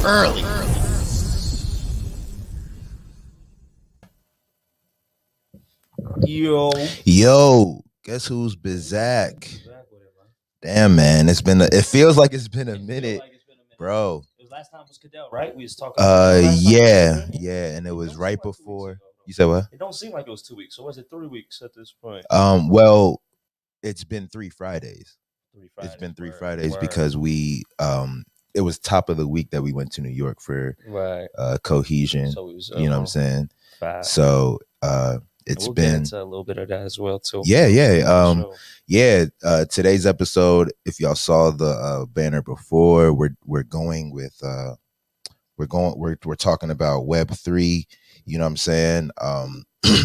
early. Yo, guess who's Bizak? Damn, man, it feels like it's been a minute, bro. Last time was Cadell, right? We was talking. Yeah, and it was right before. You said what? It don't seem like it was 2 weeks. So was it 3 weeks at this point? Well, it's been 3 Fridays. 3 Fridays. It's been 3 Fridays because it was top of the week that we went to New York for Cohesion. So it was, you know what I'm saying? So we'll get into a little bit of that as well too. Today's episode, if y'all saw the banner before, we're going with we're talking about Web3. You know what I'm saying?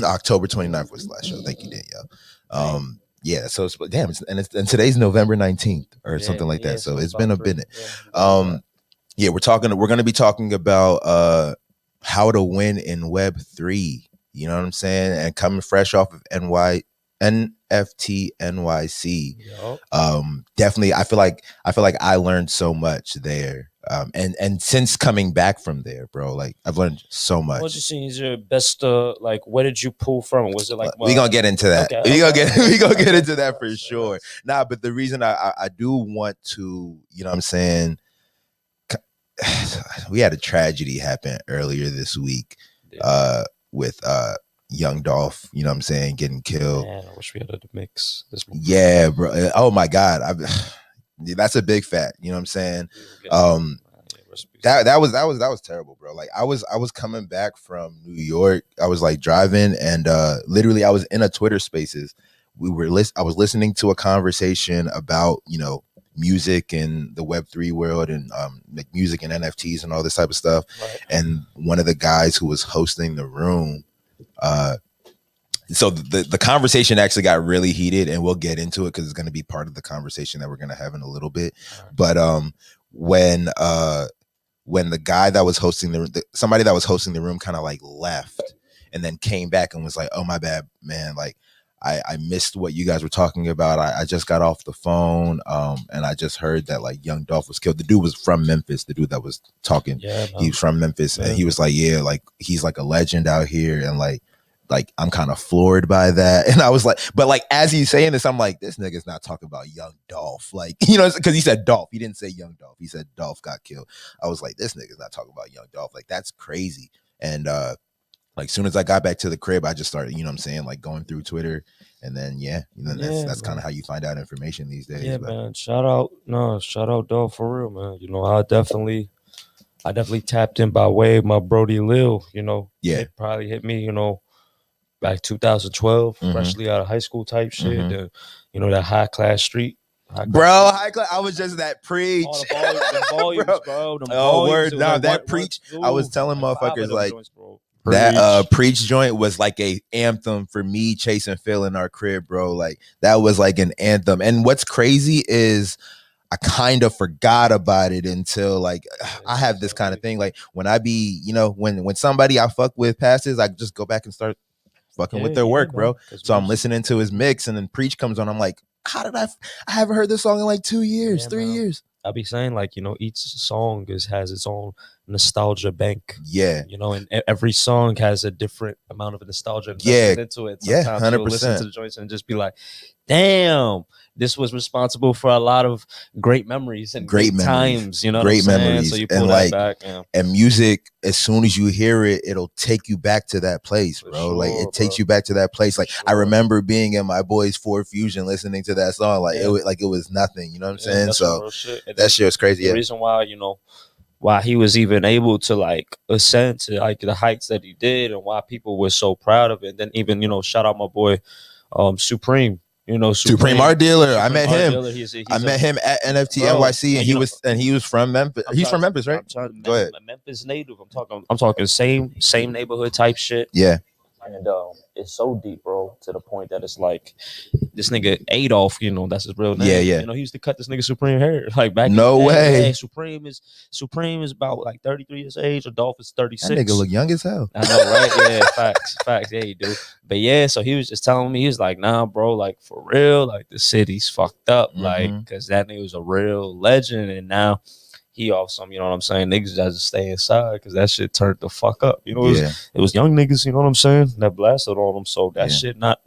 October 29th was the last show. Thank you, Danielle. Yeah, so and today's November 19th or something like that. So it's been a minute. We're going to be talking about how to win in Web3. You know what I'm saying? And coming fresh off of NFT NYC. Definitely I feel like I learned so much there. And since coming back from there, bro, like I've learned so much. What you seen is your best where did you pull from? Was it like we gonna get into that? We gonna get into that for sure. Nah, but the reason I do want to, you know what I'm saying, we had a tragedy happen earlier this week with Young Dolph, you know what I'm saying, getting killed. Man, I wish we had the mix this week. Yeah, bro. Oh my God. That's a big fact. You know what I'm saying? That was terrible, bro. Like I was coming back from New York. I was like driving and literally I was in a Twitter Spaces. I was listening to a conversation about, you know, music and the Web3 world and like music and NFTs and all this type of stuff. Right. And one of the guys who was hosting the room, so the conversation actually got really heated, and we'll get into it because it's going to be part of the conversation that we're going to have in a little bit. But when the guy that was hosting somebody that was hosting the room kind of like left and then came back and was like, "Oh, my bad, man. Like I missed what you guys were talking about. I just got off the phone and I just heard that like Young Dolph was killed." The dude was from Memphis. The dude that was talking, he was from Memphis, and he was like, "Yeah, like he's like a legend out here," and like I'm kind of floored by that. And I was like, but like as he's saying this, I'm like, this nigga's not talking about Young Dolph, like, you know, because he said Dolph. He didn't say Young Dolph. He said Dolph got killed. I was like, this nigga's not talking about Young Dolph. Like that's crazy. And like soon as I got back to the crib, I just started, you know what I'm saying, like going through Twitter, and then that's kind of how you find out information these days. Yeah, man. Shout out Dolph for real, man. You know, I definitely tapped in by way of my Brody Lil. You know, it probably hit me, you know, back 2012, freshly out of high school type shit. You know, that high class street. High class. I was just that preach. The volumes, bro. Word. No, that preach. I was telling motherfuckers like that preach joint was like a anthem for me, Chase and Phil in our crib, bro. Like that was like an anthem. And what's crazy is I kind of forgot about it until like I have this kind of thing. Like when I be, you know, when somebody I fuck with passes, I just go back and start fucking with their work, bro. So I'm listening to his mix, and then Preach comes on. I'm like, how did I haven't heard this song in like 2 years, 3 years. I'll be saying like, you know, each song has its own nostalgia bank. Yeah. You know, and every song has a different amount of nostalgia into it. Sometimes 100%. You'll listen to the joints and just be like, damn, this was responsible for a lot of great memories and great times, you know, great memories. So you pull that back. Yeah. And music, as soon as you hear it, it'll take you back to that place, bro. Sure, like it takes you back to that place. Like I remember being in my boy's Ford Fusion listening to that song, like it was nothing. You know what I'm saying? So that shit was crazy. The reason why, you know, why he was even able to like ascend to like the heights that he did, and why people were so proud of it. And then even, you know, shout out my boy Supreme. You know, Supreme Art Dealer. I met him. I met him at NFT NYC, and he was from Memphis. He's from Memphis, right? Go ahead. Memphis native. I'm talking same neighborhood type shit. Yeah. And it's so deep, bro, to the point that it's like this nigga Adolf, you know, that's his real name. Yeah. You know, he used to cut this nigga Supreme hair like back. No way. Yeah, Supreme is about like 33 years age. Adolf is 36. That nigga look young as hell. I know, right? Yeah, facts. Yeah, you do. But yeah, so he was just telling me, he was like, nah, bro, like for real, like the city's fucked up, like because that nigga was a real legend, and now he off some, you know what I'm saying, niggas just stay inside because that shit turned the fuck up. You know, it was young niggas, you know what I'm saying, that blasted on them. So that shit not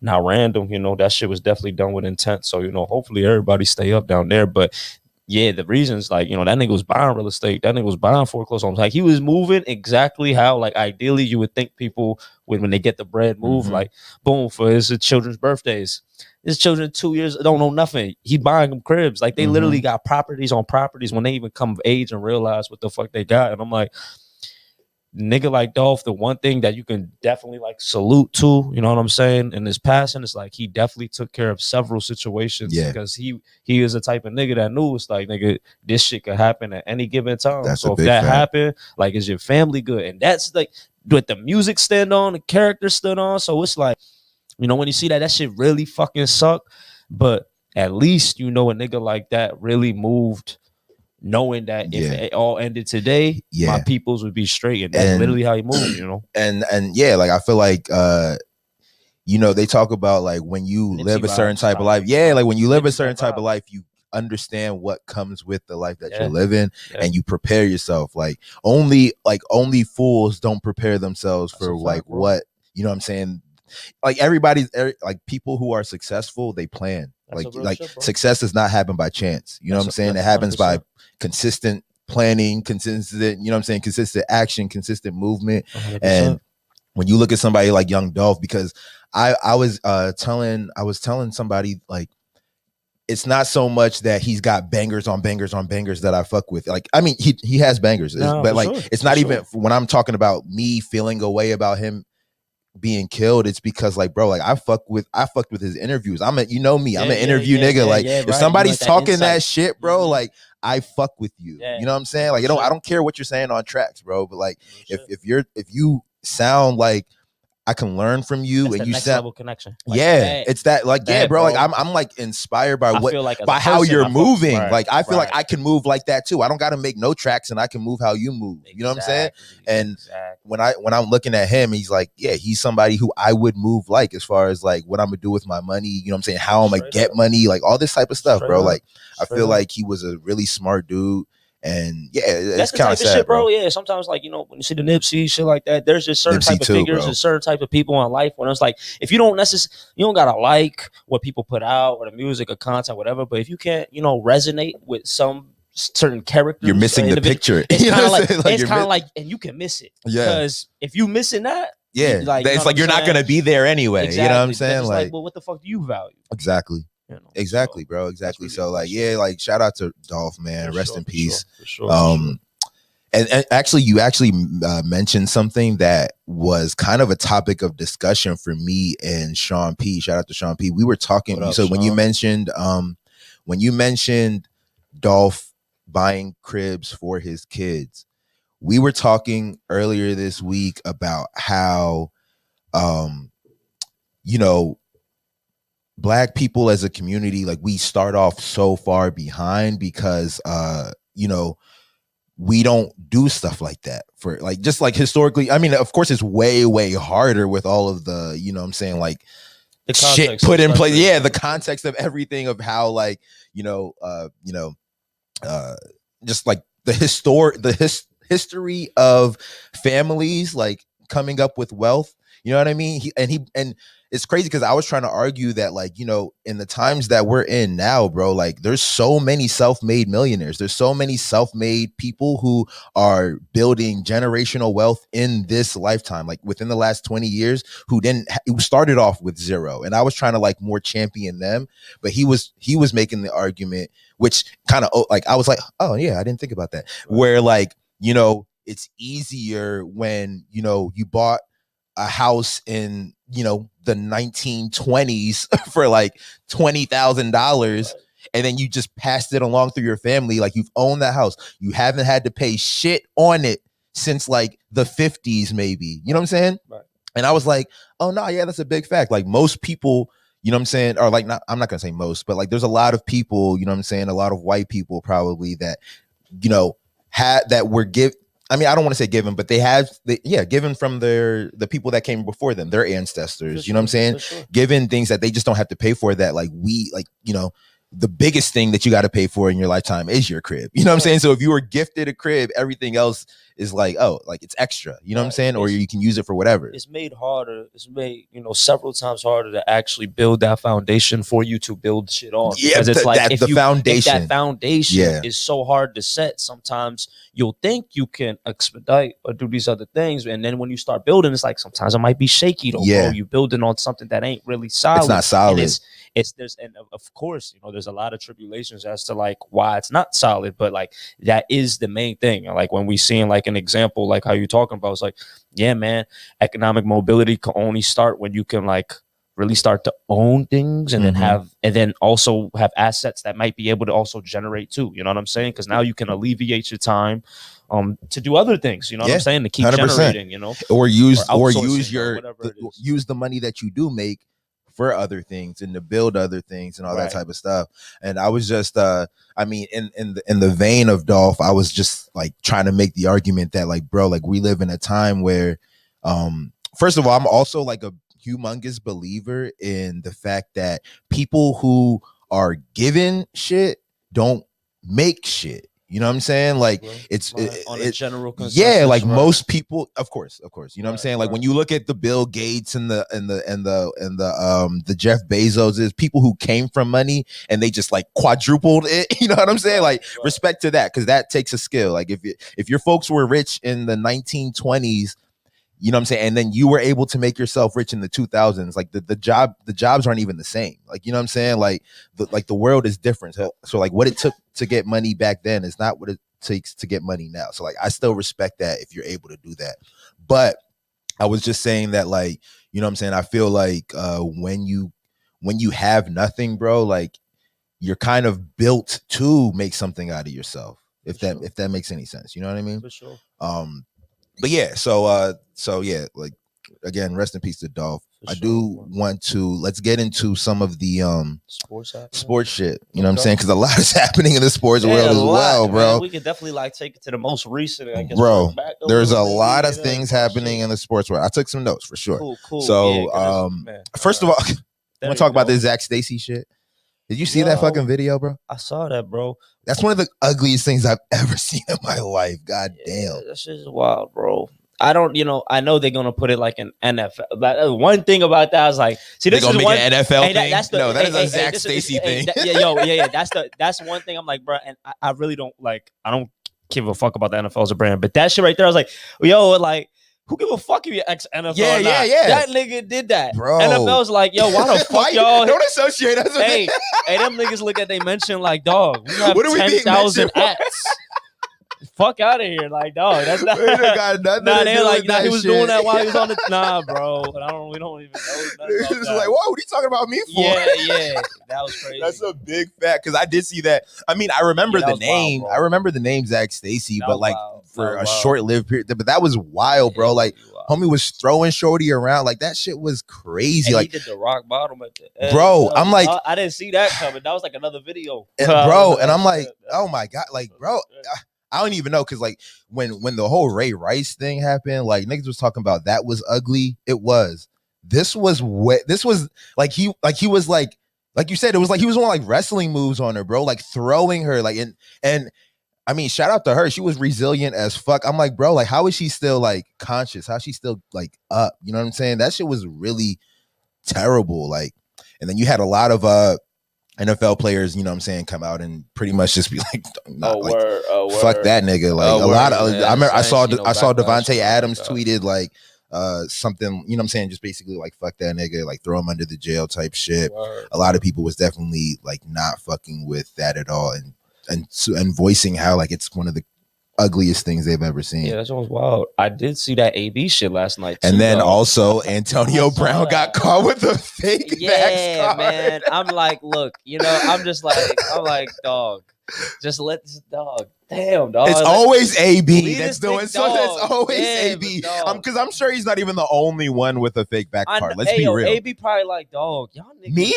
random, you know, that shit was definitely done with intent. So, you know, hopefully everybody stay up down there. But yeah, the reasons, like, you know, that nigga was buying real estate, that nigga was buying foreclosed homes. Like, he was moving exactly how, like, ideally you would think people would, when they get the bread, move. Like, boom, for his children's birthdays. His children 2 years don't know nothing. He buying them cribs. Like, they literally got properties on properties when they even come of age and realize what the fuck they got. And I'm like, nigga like Dolph, the one thing that you can definitely like salute to, you know what I'm saying, in his passing, is like he definitely took care of several situations because he is the type of nigga that knew it's like, nigga, this shit could happen at any given time. So if that happened, like, is your family good? And that's like what the music stand on, the character stood on. So it's like, you know, when you see that shit really fucking suck, but at least, you know, a nigga like that really moved, knowing that if it all ended today, my peoples would be straight. And that's literally how he moved, you know? And yeah, like, I feel like, you know, they talk about, like, when you live a certain type of life. Yeah, like, when you live a certain type of life, you understand what comes with the life that you're living, and you prepare yourself. Like, only fools don't prepare themselves for, like, what, you know what I'm saying? Like, like, people who are successful, they plan. Like shit, success does not happen by chance. You know what I'm saying? It happens 100%. By consistent planning, consistent, you know what I'm saying, consistent action, consistent movement. 100%. And when you look at somebody like young Dolph, because I was telling somebody, like, it's not so much that he's got bangers on bangers on bangers that I fuck with. Like, I mean, he has bangers, but like, it's not even when I'm talking about me feeling a way about him being killed, it's because, like, bro, like, I fucked with his interviews. You know me, I'm an interview nigga. Like, if somebody's talking that shit, bro, like, I fuck with you. You know what I'm saying? Like, I don't care what you're saying on tracks, bro. But like, if you sound like I can learn from you, that's and the you next sound level connection. Like, it's that, like, bro, like, I'm like inspired by by how you're moving. Like, I feel like I can move like that too. I don't got to make no tracks, and I can move how you move. You know what I'm saying? And when I'm looking at him, he's like, he's somebody who I would move like, as far as like what I'm gonna do with my money. You know what I'm saying? How I'm gonna get money, like all this type of stuff, bro. Like, I feel like he was a really smart dude. And it's kind of sad, shit, bro. Yeah, sometimes, like, you know, when you see the Nipsey shit like that, there's just certain type of figures and certain type of people in life when it's like, if you don't you don't gotta like what people put out or the music or content, whatever. But if you can't, you know, resonate with some certain characters, you're missing the picture. It's kind of like, it's kind of like, and you can miss it because if you missing that, like, it's like you're not gonna be there anyway. Exactly. You know what I'm saying? Like, well, what the fuck do you value? Exactly. You know, exactly, bro. Exactly. Really, so, like, like, shout out to Dolph, man. Rest in peace. For sure. And actually, you mentioned something that was kind of a topic of discussion for me and Sean P. Shout out to Sean P. We were talking. So Sean? when you mentioned Dolph buying cribs for his kids, we were talking earlier this week about how, you know, Black people as a community, like, we start off so far behind because, you know, we don't do stuff like that for, like, just like historically. I mean, of course, it's way, way harder with all of the, you know what I'm saying, like, the shit put in place. Yeah, the context of everything, of how, like, just like the history of families, like, coming up with wealth. You know what I mean? And it's crazy because I was trying to argue that, like, you know, in the times that we're in now, bro, like, there's so many self-made millionaires. There's so many self-made people who are building generational wealth in this lifetime, like, within the last 20 years, who started off with zero. And I was trying to, like, more champion them, but he was making the argument, which kind of, like, I was like, oh yeah, I didn't think about that. Right. Where, like, you know, it's easier when, you know, you bought a house in, you know, the 1920s for like $20,000, and then you just passed it along through your family. Like, you've owned that house, you haven't had to pay shit on it since like the 50s, maybe. You know what I'm saying? Right. And I was like, oh no, yeah, that's a big fact. Like, most people, you know what I'm saying, or like, I'm not gonna say most, but like, there's a lot of people, you know what I'm saying, a lot of white people probably that, you know, I mean, I don't want to say given, but given from the people that came before them, their ancestors, you know what I'm saying? Given things that they just don't have to pay for, that, like, we, like, you know, the biggest thing that you got to pay for in your lifetime is your crib. You know what I'm saying? So if you were gifted a crib, everything else is like, oh, like it's extra. You know what I'm saying? Or you can use it for whatever. It's made harder. It's made, several times harder to actually build that foundation for you to build shit on. Yeah, because it's like if that foundation is so hard to set, sometimes you'll think you can expedite or do these other things, and then when you start building, it's like sometimes it might be shaky though, bro. You building on something that ain't really solid. It's not solid. And of course, there's a lot of tribulations as to like why it's not solid, but like that is the main thing. Like when we seeing like an example, like how you're talking about, it's like, yeah, man, economic mobility can only start when you can like really start to own things and then also have assets that might be able to also generate too. You know what I'm saying? Because now you can alleviate your time to do other things. You know what I'm saying? To keep 100%. Generating. Or use the money that you do make for other things and to build other things and all that type of stuff. And I was just in the vein of Dolph, I was just like trying to make the argument that like, bro, like we live in a time where first of all, I'm also like a humongous believer in the fact that people who are given shit don't make shit. You know what I'm saying? Like it's on a general consensus. Yeah, like most people, of course. You know what I'm saying? Like when you look at the Bill Gates and the Jeff Bezos, people who came from money and they just like quadrupled it. You know what I'm saying? Like respect to that, because that takes a skill. Like if your folks were rich in the 1920s, you know what I'm saying, and then you were able to make yourself rich in the 2000s, like the jobs aren't even the same. Like, you know what I'm saying? Like the world is different. So like what it took to get money back then is not what it takes to get money now. So like I still respect that if you're able to do that. But I was just saying that, like, you know what I'm saying, I feel like when you have nothing, bro, like you're kind of built to make something out of yourself. If that makes any sense. You know what I mean? For sure. But yeah, so yeah, like again, rest in peace to Dolph. I do want to let's get into some of the sports shit. You know what I'm saying? Because a lot is happening in the sports world as well, bro. Man. We could definitely like take it to the most recent. I guess, bro, there's a lot of things happening in the sports world. I took some notes for sure. Cool. So, first of all, I want to talk about this Zach Stacy shit. Did you see that fucking video, bro? I saw that, bro. That's one of the ugliest things I've ever seen in my life. God damn. That shit is wild, bro. I don't, I know they're gonna put it like an NFL. But one thing about that is like, see, this is one an NFL thing. That is a Zach Stacy thing. That's one thing. I'm like, bro, and I really don't like. I don't give a fuck about the NFL as a brand, but that shit right there, I was like, like. Who give a fuck if you're ex-NFL or not? Yeah. That nigga did that. Bro. NFL's like, yo, why the fuck y'all? Don't associate us with hey, them niggas look at they mention like, dog, we have 10,000 acts. Fuck out of here, like, dog. That's not. They're like, he was doing that while he was on the. Nah, bro. We don't even know. It's like, whoa, what are you talking about me for? Yeah, that was crazy. That's a big fact, because I did see that. I mean, I remember the name. I remember the name Zach Stacy, but like for a short-lived period. But that was wild, bro. Like, homie was throwing Shorty around. Like, that shit was crazy. And like, he did the rock bottom at the end. Bro, I'm like, I didn't see that coming. That was like another video, bro. And I'm like, oh my god, like, bro. I don't even know, because like when the whole Ray Rice thing happened, like niggas was talking about that was ugly. It was. This was like he was like you said, it was like he was doing like wrestling moves on her, bro, like throwing her, like and I mean, shout out to her. She was resilient as fuck. I'm like, bro, like how is she still like conscious? How is she still like up? You know what I'm saying? That shit was really terrible. Like, and then you had a lot of NFL players, you know what I'm saying, come out and pretty much just be like, fuck that nigga. Like a lot of, I remember I saw Devontae Adams tweeted like something, you know what I'm saying, just basically like fuck that nigga, like throw him under the jail type shit. A lot of people was definitely like not fucking with that at all, and voicing how like it's one of the ugliest things they've ever seen. Yeah, that was wild. I did see that AB shit last night too, and then also Antonio Brown got caught with a fake Vax card. Man. I'm like, look, I'm like, dog, just let this dog. Damn, dog. It's always AB that's doing so. It's always AB. Because I'm sure he's not even the only one with a fake back card. Let's be real. AB probably like, dog, y'all niggas. Me?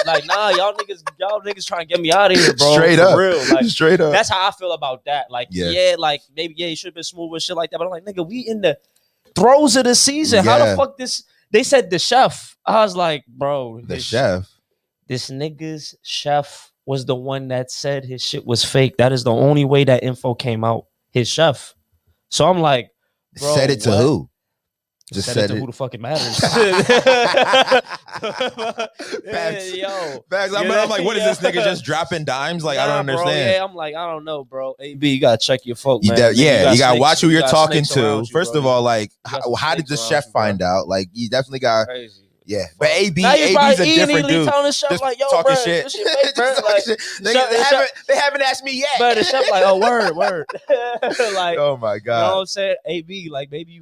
Like, nah, y'all niggas trying to get me out of here, bro. Straight up. Real. Like, straight up. That's how I feel about that. Like, like maybe you should have been smooth with shit like that. But I'm like, nigga, we in the throes of the season. How the fuck this? They said the chef. I was like, bro, the chef. This nigga's chef was the one that said his shit was fake. That is the only way that info came out. His chef. So I'm like, bro, said it to who? Just said it to who the fuck it matters. Facts. Yo, Facts. I'm like, what is this nigga just dropping dimes? Like, I don't understand. Bro, yeah, I'm like, I don't know, bro. AB, you gotta check your folk, man. You gotta watch who you're talking to. First of all, like, how did the chef find out? Like, you definitely got. Crazy. Yeah, but AB's a different dude. Telling the chef just like, yo, talking bro, shit. This shit fake, bro. Like, they haven't asked me yet. But the chef like, oh, word. Like, oh my god. You know what I'm saying? AB, like, maybe you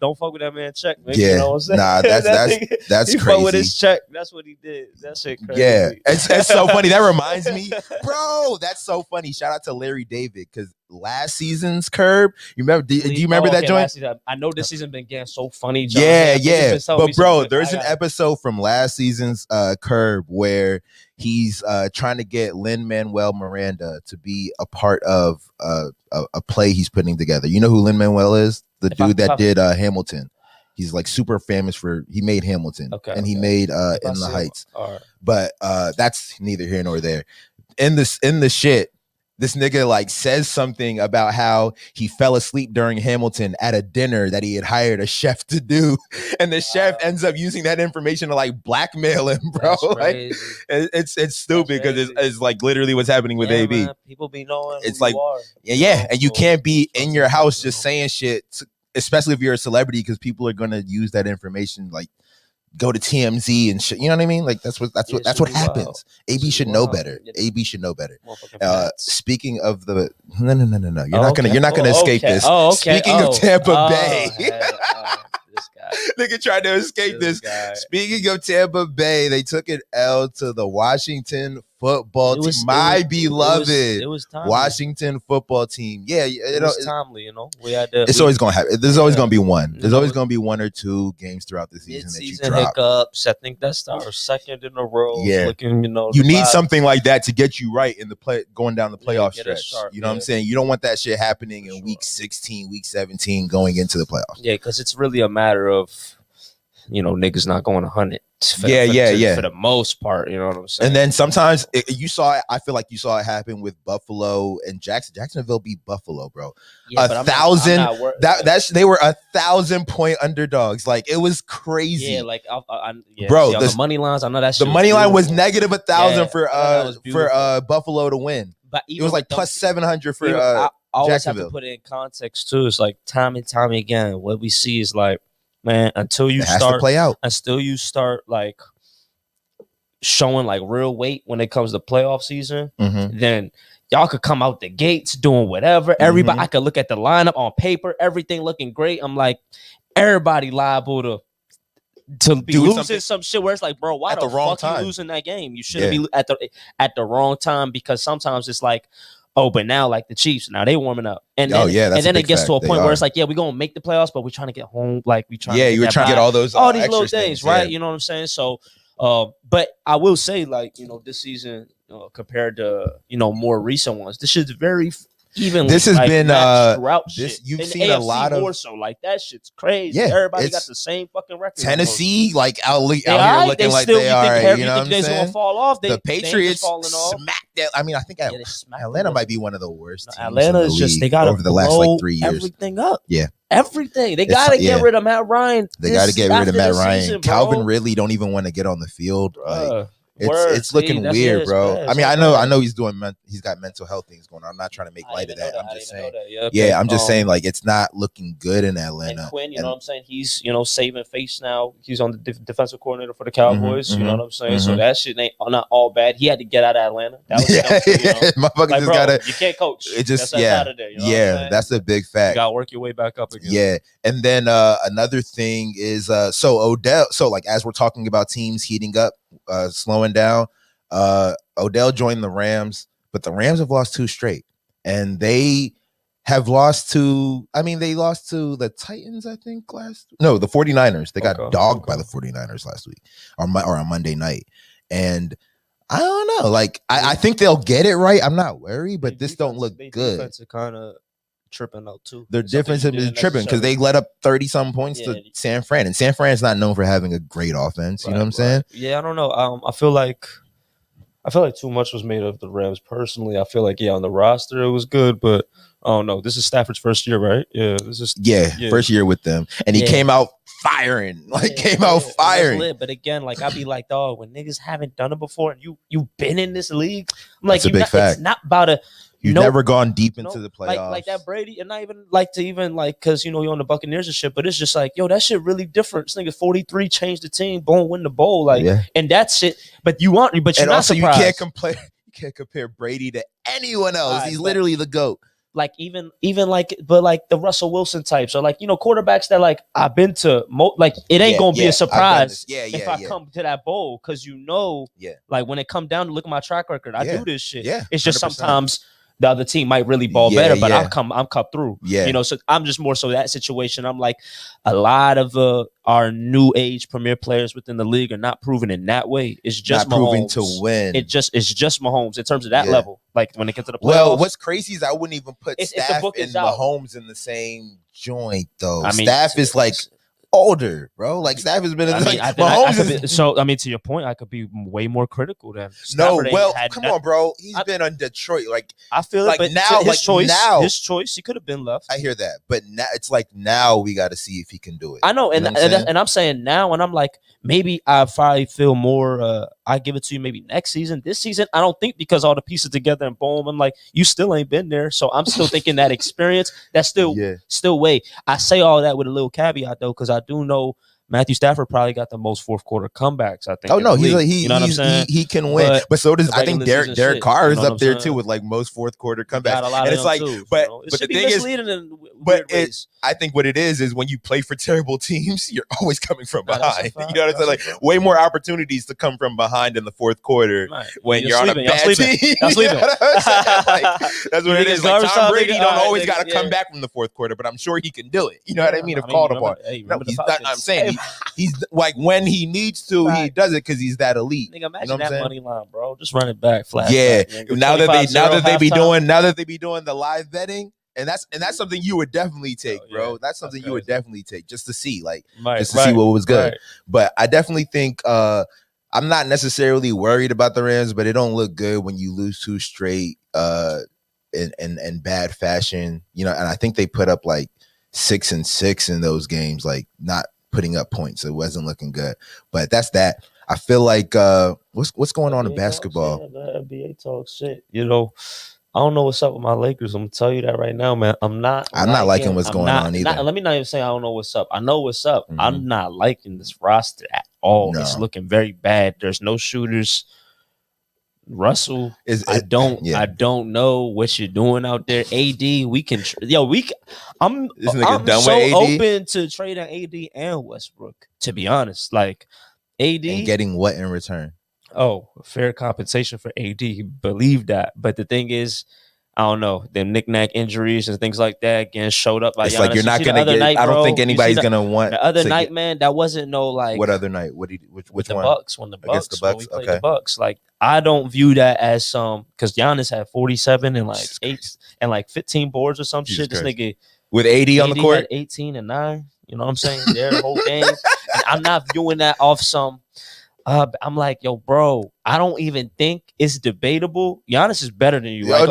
don't fuck with that man check. Maybe, yeah, you know what I'm saying? Nah, that's he crazy. Fuck with his check. That's what he did. That shit crazy. Yeah, it's so funny. That reminds me, bro. That's so funny. Shout out to Larry David because last season's Curb. You remember? Do you remember that joint? I know this season been getting so funny. John. Yeah. But bro, there's an episode from last season's Curb where he's trying to get Lin-Manuel Miranda to be a part of a play he's putting together. You know who Lin-Manuel is? The dude that did Hamilton. He's like super famous he made Hamilton and he made In the Heights. Right. But that's neither here nor there. In the shit, this nigga like says something about how he fell asleep during Hamilton at a dinner that he had hired a chef to do, and the chef ends up using that information to like blackmail him, bro. Like it's stupid because it's like literally what's happening with AB. Man, people be knowing it's who like you are, and you can't be in your house just saying shit, especially if you're a celebrity, because people are gonna use that information like. Go to TMZ and shit. You know what I mean? Like that's what happens. Wild. AB should know better. AB should know better. Speaking of the no. You're not gonna escape this. Speaking of Tampa Bay. This guy. Nigga tried to escape this. Speaking of Tampa Bay, they took an L to the Washington football team. My beloved Washington football team. Yeah, it was timely, you know. It's always gonna happen. There's always gonna be one. There's always gonna be one or two games throughout the season that you drop. Hiccups. I think that's our second in a row. Yeah, looking, you need something like that to get you right in the play going down the playoff stretch. You know what I'm saying? You don't want that shit happening in week 16, week 17, going into the playoffs. Yeah, because it's really a matter of niggas not going to hunt it. For the most part, you know what I'm saying. And then sometimes you saw it. I feel like you saw it happen with Buffalo and Jacksonville beat Buffalo, bro. Yeah, 1,000. They were 1,000-point underdogs. Like it was crazy. Yeah, like bro. The money lines. I know that the money line was negative 1,000 for Buffalo to win. But it was like plus 700 for I always have Jacksonville. to put it in context too. It's like time and time again. What we see is like. Man, until you start like showing like real weight when it comes to playoff season, then y'all could come out the gates doing whatever. Everybody, I could look at the lineup on paper, everything looking great. I'm like, everybody liable to be losing some shit where it's like, bro, why the fuck you losing that game? You shouldn't be at the wrong time, because sometimes it's like, oh, but now like the Chiefs, now they warming up, and then it gets to a point where it's like, yeah, we're gonna make the playoffs, but we're trying to get home, like we trying. Yeah, you're trying to get all these little things, right? You know what I'm saying? So, but I will say, like, this season compared to more recent ones, this shit's very even. This has been throughout this shit. you've in seen AFC a lot of more so like that shit's crazy. Yeah, everybody got the same fucking record. Tennessee, like out here looking like they are. You know what I'm saying? Gonna fall off. The Patriots smacked that. I mean, I think Atlanta might be one of the worst teams. Atlanta is just they got over the last like 3 years. Everything up. Yeah. Everything. They got to get rid of Matt Ryan. They got to get rid of Matt Ryan. Calvin Ridley don't even want to get on the field. Like, it's looking weird, bro. I mean, I know he's got mental health things going on. I'm not trying to make light of that. I'm just saying. Yeah, I'm just saying, like, it's not looking good in Atlanta. And Quinn, you know what I'm saying? He's saving face now. He's on the defensive coordinator for the Cowboys. You know what I'm saying? So that shit ain't not all bad. He had to get out of Atlanta. That was motherfucker just gotta. You can't coach. It just that's a big fact. You gotta work your way back up again. Yeah, and then another thing is so Odell. So like as we're talking about teams heating up. Slowing down. Odell joined the Rams, but the Rams have lost 2 straight, and they have lost to. I mean, they lost to the Titans. I think the 49ers. They got dogged by the 49ers last week or on Monday night, and I don't know. Like I think they'll get it right. I'm not worried, but this don't look good. Defense kind of tripping out too. Their defense is tripping because they let up 30-something points to San Fran, and San Fran's not known for having a great offense. You know what I'm saying? Yeah, I don't know. I feel like I feel like too much was made of the Rams. Personally, I feel like on the roster it was good, but I don't know. This is Stafford's first year, right? Yeah, this is first year with them, and he came out firing, firing. But again, like I'd be like, dog, when niggas haven't done it before, and you've been in this league, I'm like, that's a big fact. It's not about a. You've never gone deep into the playoffs. Like that Brady, and not even like to even like because you're on the Buccaneers and shit, but it's just like, yo, that shit really different. This nigga 43 changed the team, boom, win the bowl, and that's it. But you're not also surprised. You can't compare Brady to anyone else. He's literally the GOAT. Like even like, but like the Russell Wilson types, or like quarterbacks that like I've been to, like it ain't gonna be a surprise if I come to that bowl, because like when it come down to look at my track record, I do this shit. Yeah, it's just 100%. Sometimes the other team might really ball better, but I'm cut through. Yeah. So I'm just more so that situation. I'm like, a lot of our new age premier players within the league are not proven in that way. It's just not proving to win. It's just Mahomes in terms of that level. Like when it gets to the playoffs. Well, what's crazy is I wouldn't even put Staff and Mahomes in the same joint though. I mean, Staff is like older, bro. Like Staff has been. To your point, I could be way more critical than. Come on, bro. He's been on Detroit. Like I feel like it, but now, his choice, he could have been left. I hear that, but now it's like now we got to see if he can do it. I know, and I'm saying now, and I'm like, maybe I probably feel more. I give it to you maybe next season. This season, I don't think, because all the pieces together and boom, I'm like, you still ain't been there, so I'm still thinking that experience. That's still way. I say all that with a little caveat though, because I do know Matthew Stafford probably got the most fourth quarter comebacks, I think. Oh no, you know what I'm saying? He can win, but so does I think Derek Carr is up there too with like most fourth quarter comebacks. And it's like, but the thing is, I think what it is when you play for terrible teams, you're always coming from behind. You know what I'm saying? Like way more opportunities to come from behind in the fourth quarter when you're on a bad team. That's what it is. Like Tom Brady don't always got to come back from the fourth quarter, but I'm sure he can do it. You know what I mean? If called upon. No, he's not. I'm saying he's like when he needs to, he does it because he's that elite. Nigga, imagine that money line, bro. Just run it back flat. Yeah. Now that they be doing the live betting. And that's something you would definitely take, bro. That's something you would definitely take just to see, just to see what was good. Right. But I definitely think I'm not necessarily worried about the Rams, but it don't look good when you lose 2 straight in bad fashion. And I think they put up like 6-6 in those games, like not putting up points. So it wasn't looking good. But that's that. I feel like what's going on in basketball? NBA talk shit. I don't know what's up with my Lakers. I'm gonna tell you that right now, man. I'm not liking what's going on either. Let me not even say I don't know what's up. I know what's up. Mm-hmm. I'm not liking this roster at all. No. It's looking very bad. There's no shooters. Russell, I don't know what you're doing out there. AD, I'm so open to trading AD and Westbrook, to be honest. Like AD and getting what in return? Oh, fair compensation for AD. Believe that. But the thing is, I don't know. Them knick-knack injuries and things like that again showed up. It's like you're not going to get. I don't think anybody's going to want. The other night, man, that wasn't no like. What other night? Which the one? Bucks. When the Bucks. The Bucks. When we played the Bucks. Like I don't view that as because Giannis had 47 and like 8 and like 15 boards or some shit. This nigga with AD on the court, 18 and 9. You know what I'm saying? Their whole game. And I'm not viewing that off some. I'm like, yo, bro, I don't even think it's debatable. Giannis is better than you, right?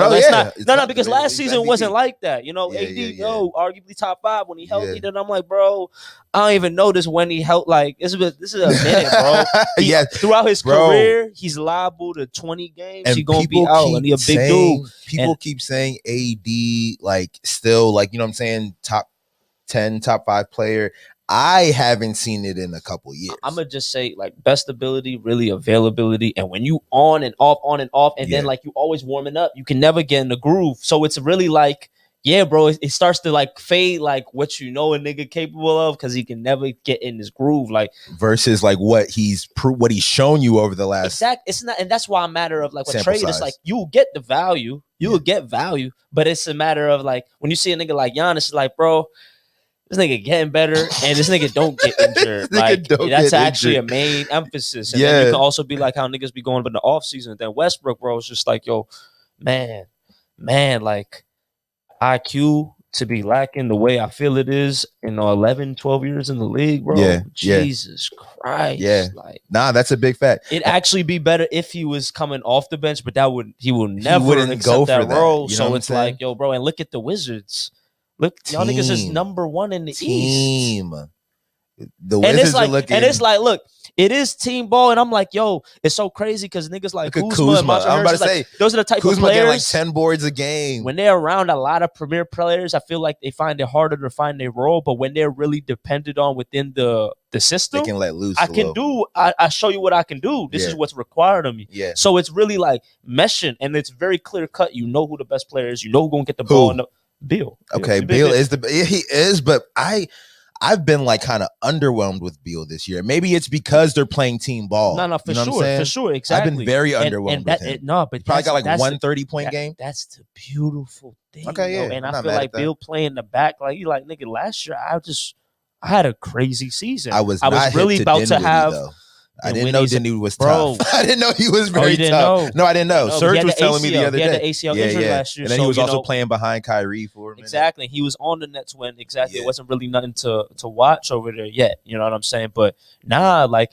Because last season wasn't like that. AD, arguably top 5 when he healthy. Then I'm like, bro, I don't even notice when he held. Like, this is a minute, bro. Throughout his career, he's liable to 20 games. He's gonna be out, and he a big dude. People keep saying AD, like, still, like, you know what I'm saying, top 10, top 5 player. I haven't seen it in a couple years. I'm gonna just say like best ability, really availability, and when you on and off, and then like you always warming up, you can never get in the groove. So it's really like, yeah, bro, it starts to like fade like what a nigga capable of because he can never get in this groove. Like versus like what he's shown you over the last. Exactly, it's not, and that's why a matter of like a trade. It's like you will get the value, will get value, but it's a matter of like when you see a nigga like Giannis, it's like, bro. This nigga getting better, and this nigga don't get injured. That's actually a main emphasis. And then you can also be like how niggas be going in the offseason. Then Westbrook, bro, is just like, yo, man, like IQ, to be lacking the way I feel it is in 11, 12 years in the league, bro. Jesus Christ. Yeah. Like, nah, that's a big fact. It'd actually be better if he was coming off the bench, but he would never accept that role. You know so it's like, yo, bro, and look at the Wizards. Look, y'all niggas is number 1 in the East. The Wizards are looking, and it's like, look, it is team ball, and I'm like, yo, it's so crazy because niggas like Kuzma. And I'm about to say, like, those are the type Kuzma of players getting like 10 boards a game. When they're around a lot of premier players, I feel like they find it harder to find their role. But when they're really dependent on within the system, they can let loose. I show you what I can do. This is what's required of me. Yeah. So it's really like meshing, and it's very clear cut. You know who the best player is. You know who's gonna get the ball. Beal. Okay, Beal is he is, but I've been like kind of underwhelmed with Beal this year. Maybe it's because they're playing team ball. No, for sure, exactly. I've been very underwhelmed with him. But probably got like 130-point game. That's the beautiful thing. Okay, yeah. And I feel like Beal playing the back, like nigga, last year I had a crazy season. I was really about to have. Though. I didn't know Dinwiddie was tough. I didn't know he was very tough. No, I didn't know. Serge was telling me the other day. He had the ACL injury last year. And then he was also playing behind Kyrie for a minute. Exactly. He was on the Nets when it wasn't really nothing to watch over there yet. You know what I'm saying? But like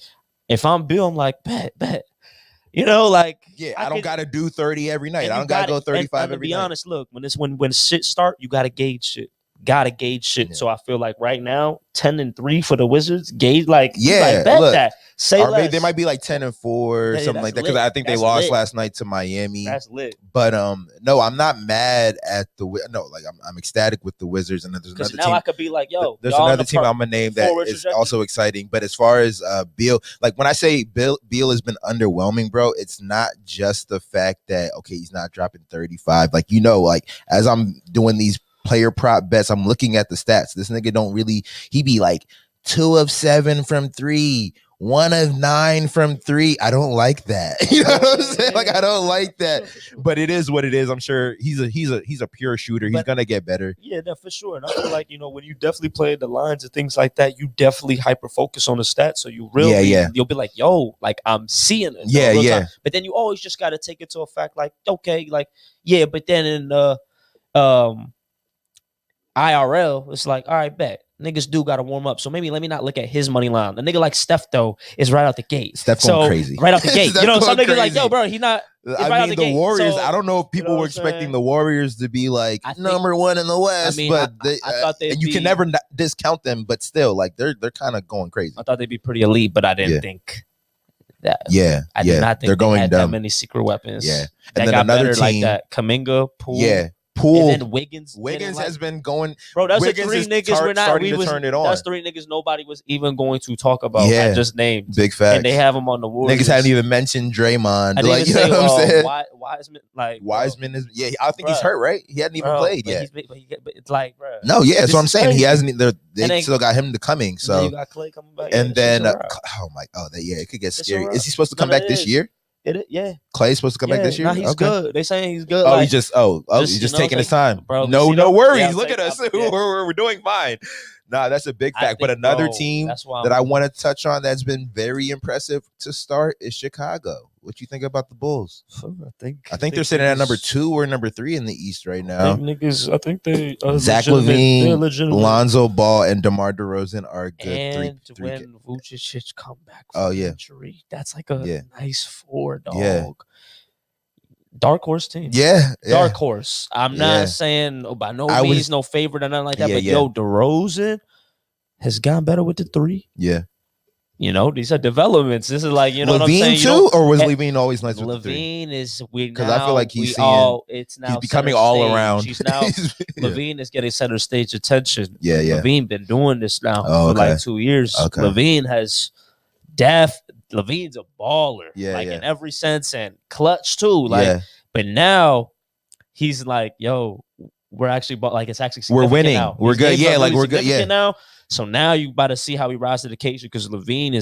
if I'm Bill, I'm like, bet. You know, like I don't gotta do 30 every night. I don't gotta go 35 every night. To be honest, look, when shit start, you gotta gauge shit. Yeah. So I feel like right now 10-3 for the Wizards. Gauge bet that. Say less. They might be like 10-4 or something like that because I think they lost last night to Miami. That's lit. But no, I'm not mad at I'm ecstatic with the Wizards, and there's another team. I could be like, yo, there's another team I'm gonna name that is also exciting. But as far as Beal, like when I say Beal has been underwhelming, bro, it's not just the fact that he's not dropping 35. Like as I'm doing these player prop bets, I'm looking at the stats. This nigga don't really. He be like 2 of 7 from 3. 1 of 9 from 3. I don't like that. You know what I'm saying? Like I don't like that. But it is what it is. I'm sure he's a pure shooter. He's gonna get better. Yeah, no, for sure. And I feel like when you definitely play the lines and things like that, you definitely hyper focus on the stats. So you really you'll be like, yo, like I'm seeing it. Yeah. But then you always just gotta take it to a fact, like, okay, like, yeah, but then in IRL, it's like, all right, bet. Niggas do got to warm up. So maybe let me not look at his money line. The nigga like Steph, though, is right out the gate. Steph going crazy. Right out the gate. Some niggas like, yo, bro, he not. I mean, the Warriors, I don't know if people were expecting the Warriors to be like number 1 in the West, but I thought you can never discount them, but still, like, they're kind of going crazy. I thought they'd be pretty elite, but I didn't think that. I did not think they're going had dumb. that many secret weapons. Yeah. And then another team like that. Kaminga, Poole. Yeah. Poole. And then Wiggins has been going. Bro, that's the 3 niggas we're not. Turn it on. That's 3 niggas nobody was even going to talk about. I just named. Big facts. And they have them on the Warriors. Niggas hadn't even mentioned Draymond. I like, you know what I'm saying? Wiseman, Wiseman is. Yeah, I think he's hurt, right? He hadn't even played yet. But it's like, bro. No, yeah, that's what I'm saying. Crazy. He hasn't. They still got him coming. So you got Clay coming back. And then, it could get scary. Is he supposed to come back this year? Clay's supposed to come back this year. No, he's good. They saying he's good. Oh, he's just taking his time, bro. No worries. Look at us. We're doing fine. Nah, that's a big fact. But another team that I want to touch on that's been very impressive to start is Chicago. What you think about the Bulls? I think they're sitting at number 2 or number 3 in the East right now. I think they Zach LaVine, Lonzo Ball, and DeMar DeRozan are good. And when Vucevic come back from injury, that's like a nice 4, dog. Yeah. Dark horse team. Yeah. Dark horse. I'm not saying by no means no favorite or nothing like that, but DeRozan has gotten better with the 3. Yeah. These are developments. This is like, what I'm saying? LaVine too, or was LaVine always nice with the 3? LaVine is because I feel like he's becoming all around. LaVine is getting center stage attention. Yeah. LaVine been doing this now for like 2 years. Okay. LaVine has LaVine's a baller, in every sense, and clutch too. But now he's like, yo, we're actually it's actually we're winning. Now. We're good. We're good. Yeah. Now. So now you about to see how he rises to the occasion because LaVine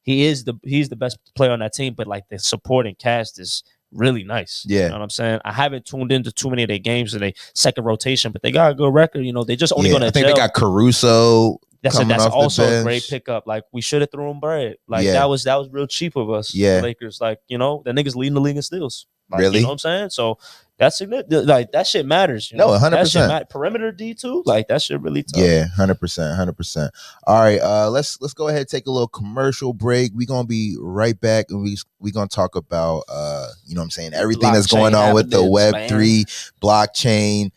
he's the best player on that team, but like the supporting cast is really nice. Yeah. You know what I'm saying? I haven't tuned into too many of their games in their second rotation, but they got a good record. They just only going to I think they got Caruso That's coming off also the bench. a great pickup. Like, we should have thrown bread. Like, that was real cheap of us. Yeah, the Lakers. Like, the niggas leading the league in steals. Like, really, you know what I'm saying? So that's like, that shit matters. No, 100%. That shit matters. Perimeter D too. Like, that shit really tough. Yeah, 100%. All right, let's go ahead and take a little commercial break. We're gonna be right back, and we gonna talk about you know what I'm saying, everything that's going on with the Web3 blockchain.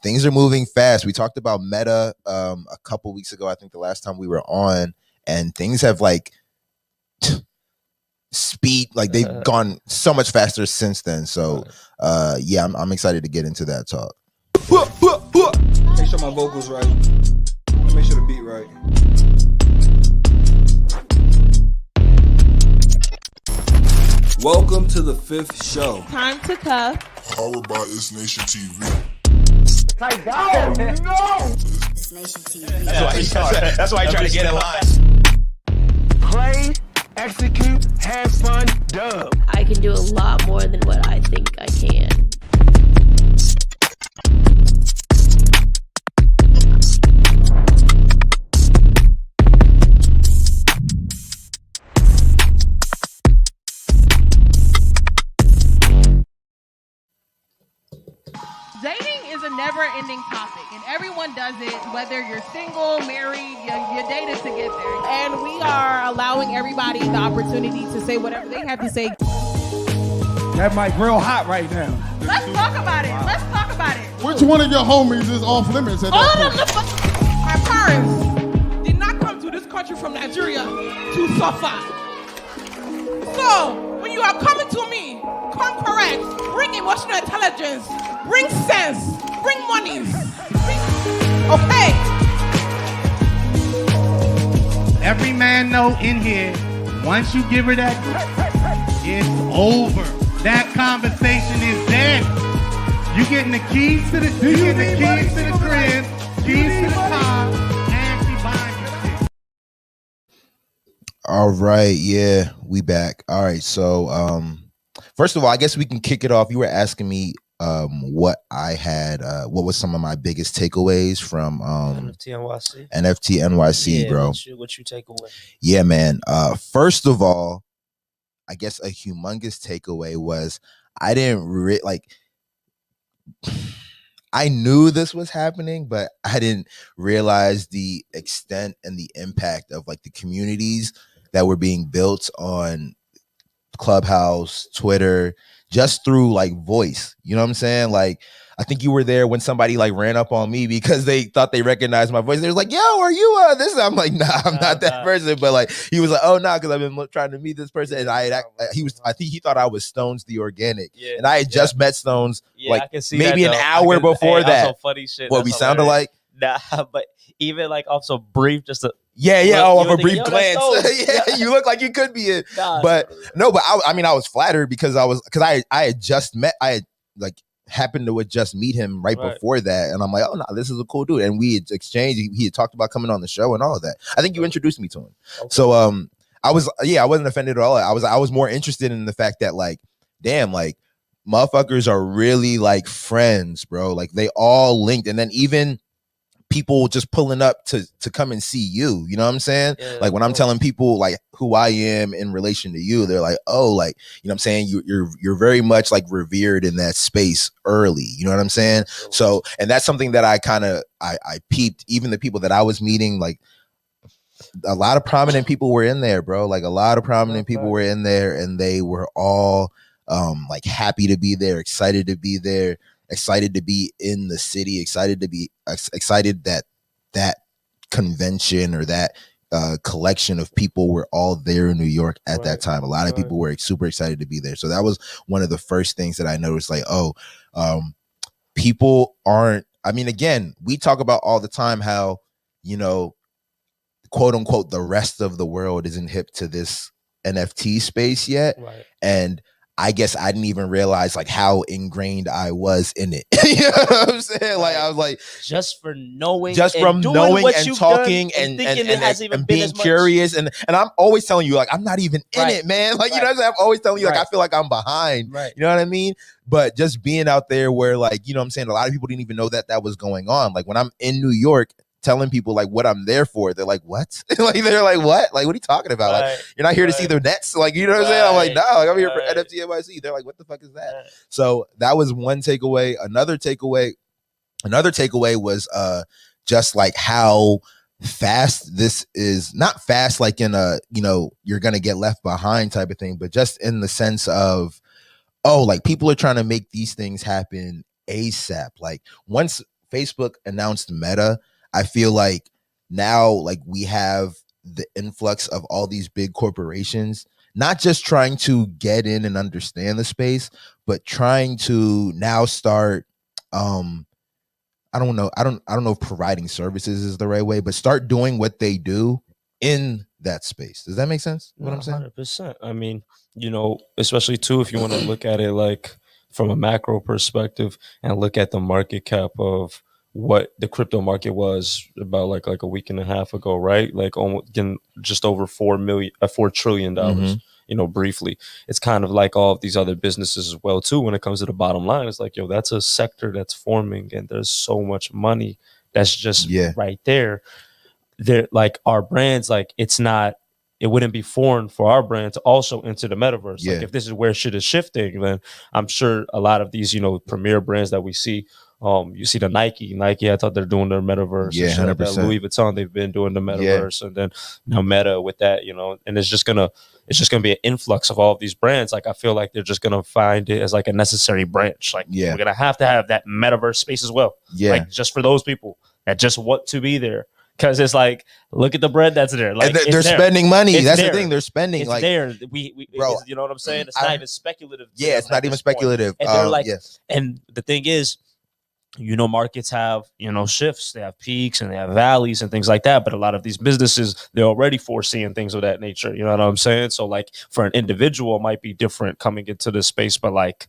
Things are moving fast. We talked about Meta a couple weeks ago, I think the last time we were on, and things have like speed, like they've gone so much faster since then. So yeah, I'm excited to get into that talk. Make sure my vocals right. Make sure the beat right. Welcome to the 5th show. Time to cuff. Powered by ItsNation TV. Oh no! ItsNation TV. That's why I try to get in line. Play, execute, have fun, dub. I can do a lot more than what I think I can. Dating is a never-ending topic, and everyone does it, whether you're single, married, you dated to get there. And we are allowing everybody the opportunity to say whatever they have to say. That mic real hot right now. Let's talk about it. Let's talk about it. Which one of your homies is off limits at All that of them. My parents did not come to this country from Nigeria to suffer. So, when you are coming to me, come correct. Bring emotional intelligence. Bring sense. Bring money. Okay. Every man know in here, once you give her that, it's over. That conversation is dead. You getting the keys to the crib, keys to the car, and she buying your shit. All right, yeah, we back. All right, so first of all, I guess we can kick it off. You were asking me what I had, what was some of my biggest takeaways from NFT NYC, yeah, bro. What you take away? Yeah, man. First of all, I guess a humongous takeaway was I didn't I knew this was happening, but I didn't realize the extent and the impact of like the communities that were being built on Clubhouse, Twitter, just through like voice. You know what I'm saying? Like, I think you were there when somebody like ran up on me because they thought they recognized my voice. They was like, "Yo, are you this?" I'm like, "Nah, I'm not that person." But like, he was like, "Oh, nah," because I've been trying to meet this person, and I think he thought I was Stones the Organic, and I had just met Stones like I can see maybe that, an hour before that. Also funny shit. What we sounded like? Nah, but even like also brief, just a a brief glance. Yeah, you look like you could be it. But no, but I mean, I was flattered because I had just met, I had like happened to just meet him right before that, and I'm like, oh no, this is a cool dude, and we had exchanged. He had talked about coming on the show and all of that. I think you introduced me to him. Okay. So I wasn't offended at all. I was more interested in the fact that like, damn, like motherfuckers are really like friends, bro. Like they all linked, and then even people just pulling up to come and see you, you know what I'm saying? Yeah, like when I'm telling people like who I am in relation to you, they're like, oh, like, you know what I'm saying? You're very much like revered in that space early, you know what I'm saying? So, and that's something that I kind of, I peeped, even the people that I was meeting, like a lot of prominent people were in there, bro. Like a lot of prominent people were in there, and they were all like happy to be there, excited to be there, excited to be in the city, excited that convention or that collection of people were all there in New York at that time. A lot of people were super excited to be there. So that was one of the first things that I noticed, like, people aren't, I mean, again, we talk about all the time how, you know, quote unquote, the rest of the world isn't hip to this NFT space yet. Right. And I guess I didn't even realize like how ingrained I was in it. You know what I'm saying? Like I was like, just from knowing and talking and being curious. And I'm always telling you, like, I'm not even in it, man. Like, you know what I'm saying? I'm always telling you, like, I feel like I'm behind. Right. You know what I mean? But just being out there where, like, you know what I'm saying, a lot of people didn't even know that was going on. Like when I'm in New York, telling people like what I'm there for, they're like, what? Like they're like, what? Like, what are you talking about? Like, you're not here to see the Nets. Like, you know what I'm saying? I'm like, no, like, I'm here for NFT NYC. They're like, what the fuck is that? So that was one takeaway. Another takeaway was just like how fast this is, not fast like in a, you know, you're gonna get left behind type of thing, but just in the sense of, oh, like people are trying to make these things happen ASAP. Like once Facebook announced Meta, I feel like now like we have the influx of all these big corporations, not just trying to get in and understand the space, but trying to now start I don't know if providing services is the right way, but start doing what they do in that space. Does that make sense? What I'm saying? 100%. I mean, you know, especially too, if you want to look at it like from a macro perspective and look at the market cap of what the crypto market was about like a week and a half ago, right? Like almost getting just over $4 trillion. You know, briefly, it's kind of like all of these other businesses as well too. When it comes to the bottom line, it's like, yo, that's a sector that's forming, and there's so much money that's just right there. They're like our brands, like it wouldn't be foreign for our brand to also enter the metaverse. Like if this is where shit is shifting, then I'm sure a lot of these, you know, premier brands that we see, you see the Nike, I thought they're doing their metaverse. Yeah, 100%. Louis Vuitton, they've been doing the metaverse, and then now Meta with that, you know, and it's just gonna be an influx of all of these brands. Like I feel like they're just gonna find it as like a necessary branch. Like we're gonna have to have that metaverse space as well. Like just for those people that just want to be there. Because it's like, look at the bread that's there. Like and they're spending money. That's the thing. They're spending. It's like there. Bro, you know what I'm saying? It's not even speculative. Yeah, it's not even speculative. And they're like, and the thing is, you know, markets have, you know, shifts. They have peaks and they have valleys and things like that. But a lot of these businesses, they're already foreseeing things of that nature. You know what I'm saying? So like for an individual, it might be different coming into this space, but like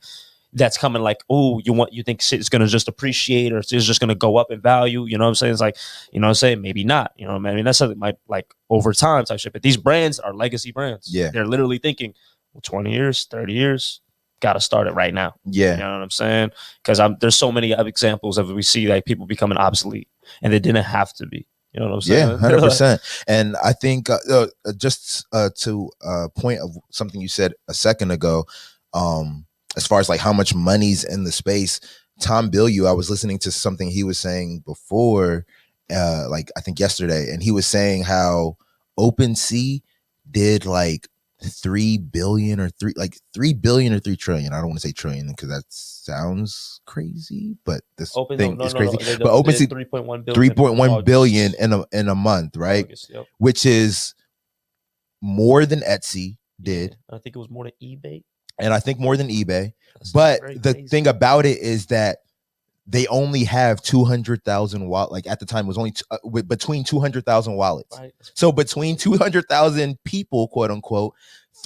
that's coming like, oh, you think shit is going to just appreciate or it's just going to go up in value. You know what I'm saying? It's like, you know what I'm saying? Maybe not, you know what I mean? That's something might like over time type shit, but these brands are legacy brands. Yeah. They're literally thinking, well, 20 years, 30 years, got to start it right now. Yeah. You know what I'm saying? Because there's so many examples of we see like people becoming obsolete and they didn't have to be. You know what I'm saying? Yeah, 100%. And I think just to point of something you said a second ago, as far as like how much money's in the space, Tom Bilyeu, I was listening to something he was saying before, like I think yesterday, and he was saying how OpenSea did like 3 billion or 3 billion or 3 trillion. I don't want to say trillion because that sounds crazy, but this thing is crazy. But OpenSea 3.1 billion in a month, right? August, which is more than Etsy did. I think it was more than eBay. And I think more than eBay. But the thing about it is that they only have 200,000 wallets. Like at the time, it was only between 200,000 wallets. Right. So between 200,000 people, quote unquote,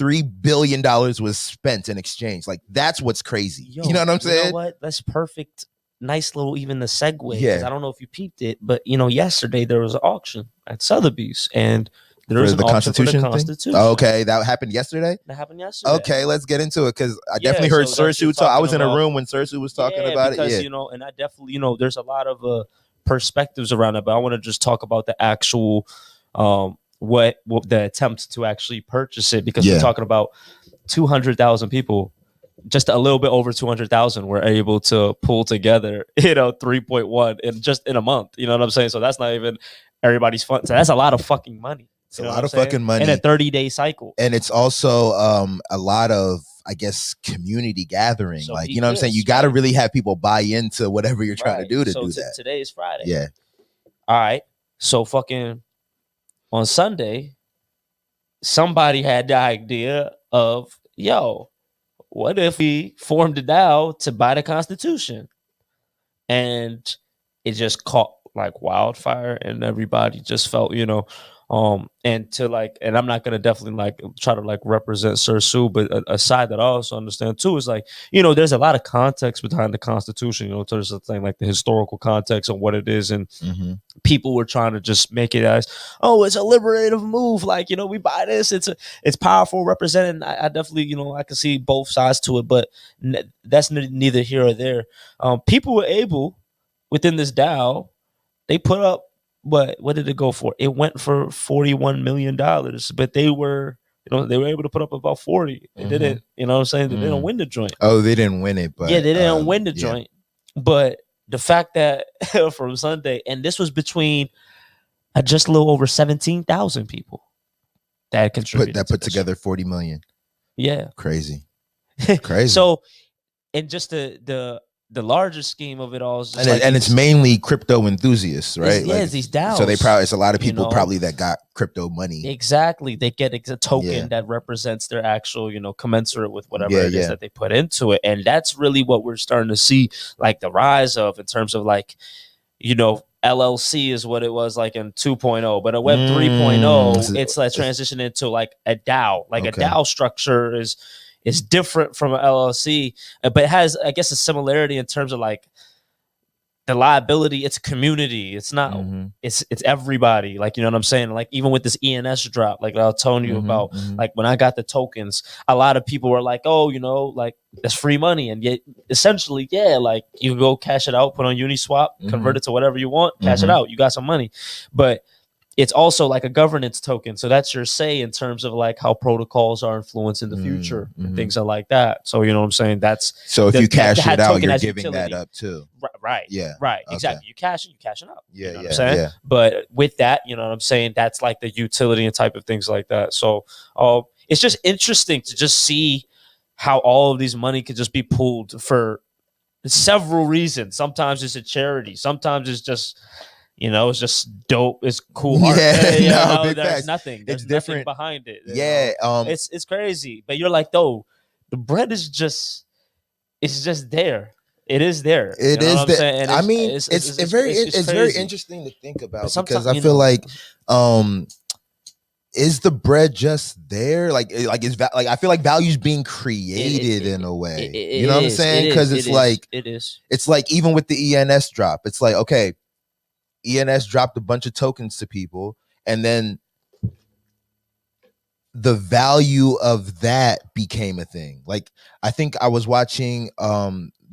$3 billion was spent in exchange. Like that's what's crazy. You know what I'm saying? You know what? That's perfect. Nice little, even the segue. Yeah. I don't know if you peeped it, but you know, yesterday there was an auction at Sotheby's and there was the Constitution thing? Oh, okay, that happened yesterday? That happened yesterday. Okay, let's get into it because I definitely heard Sersu talk. I was in a room when Sersu was talking about it. Yeah, you know, and I definitely, you know, there's a lot of perspectives around it, but I want to just talk about the actual what the attempt to actually purchase it because we're talking about 200,000 people. Just a little bit over 200,000 were able to pull together, you know, 3.1 in a month. You know what I'm saying? So that's not even everybody's fun. So that's a lot of fucking money. It's a lot of fucking money in a 30-day cycle. And it's also a lot of, I guess, community gathering. So like, you know what I'm saying? You got to really have people buy into whatever you're trying to do do that. Today is Friday. Yeah. All right. So fucking on Sunday, somebody had the idea of, yo, what if we formed a DAO to buy the Constitution? And it just caught like wildfire and everybody just felt, you know, and to like, and I'm not gonna definitely like try to like represent Sersu, but a side that I also understand too is like, you know, there's a lot of context behind the Constitution. You know, there's a thing like the historical context of what it is, and people were trying to just make it as, oh, it's a liberative move. Like, you know, we buy this. It's powerful, representing. I definitely, you know, I can see both sides to it, but that's neither here or there. People were able within this DAO. They put up But what did it go for? It went for $41 million, but they were able to put up about 40. They didn't, you know what I'm saying? They didn't win the joint. Oh, they didn't win it, but yeah, they didn't win the joint. But the fact that from Sunday, and this was between just a little over 17,000 people that contributed. That put together 40 million. Yeah. Crazy. So, and just the larger scheme of it all is just and it's mainly crypto enthusiasts, right? It's these DAOs. So it's a lot of people probably that got crypto money. Exactly. They get a token that represents their actual, commensurate with whatever it is that they put into it. And that's really what we're starting to see, like the rise of in terms of like, LLC is what it was like in 2.0, but a Web 3.0, it's like transition into like a DAO. Like a DAO structure is different from an LLC, but it has, I guess, a similarity in terms of like the liability. It's community. It's not. It's everybody. Like, you know what I'm saying? Like even with this ENS drop, like I was telling you about, like when I got the tokens, a lot of people were like, "Oh, like that's free money," and yet essentially, like you can go cash it out, put on Uniswap, convert it to whatever you want, cash it out. You got some money, but it's also like a governance token. So that's your say in terms of like how protocols are influencing the future and things are like that. So, you know what I'm saying? That's so if you cash it out, you're giving that up too. Right. Yeah. Right. Exactly. You cash it, you cash it out. Yeah. You know what I'm saying? But with that, you know what I'm saying? That's like the utility and type of things like that. So it's just interesting to just see how all of these money could just be pooled for several reasons. Sometimes it's a charity. Sometimes it's just, it's just dope. It's cool. There's nothing. There's nothing behind it. It's crazy. But you're like, though, the bread is just, it's just there. It is there. It is there. I mean, it's very interesting to think about because I feel like, is the bread just there? Like I feel like value's being created in a way. You know what I'm saying? Because it's like it's like even with the ENS drop, it's like, okay, ENS dropped a bunch of tokens to people, and then the value of that became a thing. Like I think I was watching.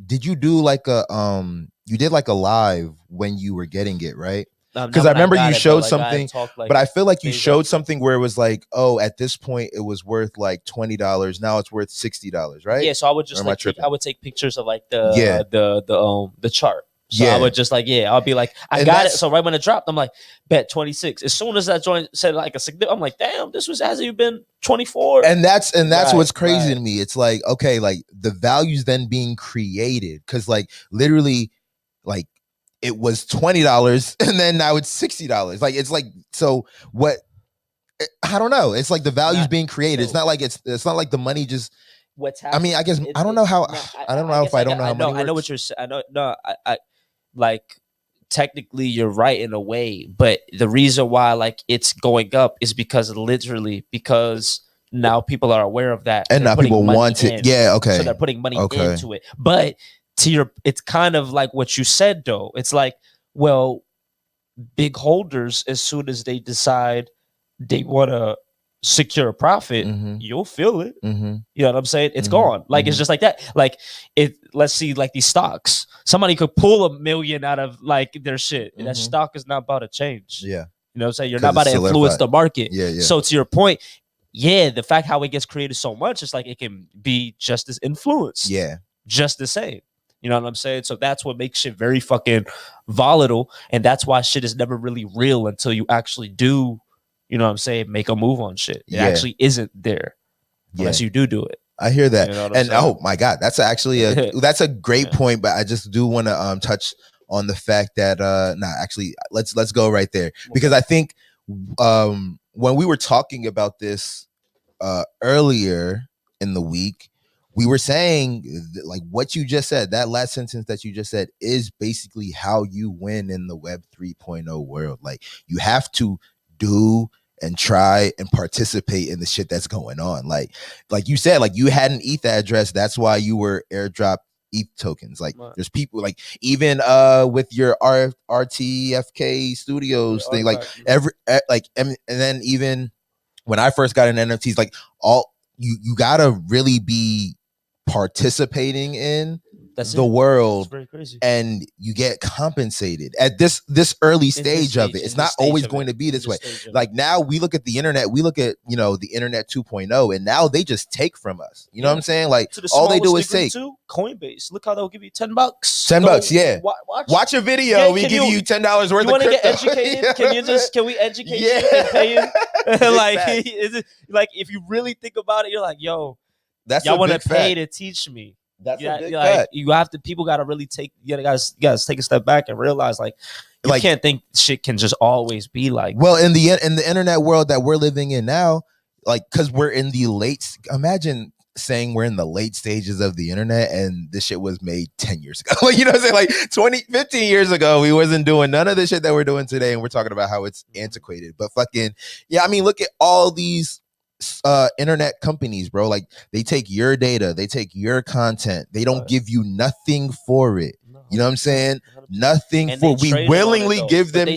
Did you do like you did like a live when you were getting it, right? Because I remember you showed something, but I feel like you showed something where it was like, oh, at this point it was worth like $20. Now it's worth $60, right? Yeah. So I would just I would take pictures of like the chart. So I would just I'll be like, I got it. So right when it dropped, I'm like, bet 26. As soon as that joint said like I'm like, damn, this hasn't been 24. And that's what's crazy to me. It's like, okay, like the value's then being created because like literally, like it was $20 and then now it's $60. Like it's like, so what? I don't know. It's like the value's being created. It's not like it's not like the money just. What's happening? I mean, I guess I don't know how. I don't know if I don't know how money works. I know what you're saying. I know. No, I like technically you're right in a way, but the reason why like it's going up is because now people are aware of that and now people want it. Yeah, okay. So they're putting money into it. But it's kind of like what you said though. It's like, well, big holders, as soon as they decide they want to secure a profit, you'll feel it. You know what I'm saying? It's gone. Like it's just like that. Like let's see, like these stocks. Somebody could pull $1 million out of like their shit. And that stock is not about to change. Yeah. You know what I'm saying? You're not about to influence the market. Yeah. So to your point, the fact how it gets created so much, it's like it can be just as influenced. Yeah. Just the same. You know what I'm saying? So that's what makes shit very fucking volatile. And that's why shit is never really real until you actually do, you know what I'm saying, make a move on shit. It actually isn't there unless you do it. I hear that. You know what I'm and saying? Oh my God, that's actually that's a great point, but I just do want to touch on the fact that let's go right there. Because I think when we were talking about this earlier in the week, we were saying like what you just said, that last sentence that you just said is basically how you win in the Web 3.0 world. Like you have to do and try and participate in the shit that's going on. Like you said, like you had an ETH address. That's why you were airdrop ETH tokens. Like there's people like even with your RTFK Studios thing, like and then even when I first got into NFTs, like all you gotta really be participating in the world, very crazy. and you get compensated at this early stage of it. It's not always going to be this way. Like now we look at the internet, we look at, you know, the internet 2.0, and now they just take from us. You know what I'm saying? Like all they do is take. Coinbase, look how they'll give you $10. $10, yeah. Watch a video. Yeah, we give you $10 worth of crypto. You want to get educated? Can we educate you and pay you? Like, is it, like if you really think about it, you're like, yo, y'all want to pay to teach me. That's a big like, fact. you have to. People got to really take. You guys take a step back and realize, like, you can't think shit can just always be like. Well, in the internet world that we're living in now, like, because we're in the late. Imagine saying we're in the late stages of the internet and this shit was made 10 years ago. Like, you know what I'm saying? Like 15 years ago, we wasn't doing none of the shit that we're doing today, and we're talking about how it's antiquated. But fucking yeah, I mean, look at all these internet companies, bro. Like they take your data, they take your content, they don't give you nothing for it. You know what I'm saying? 100%. Nothing for. We willingly give them,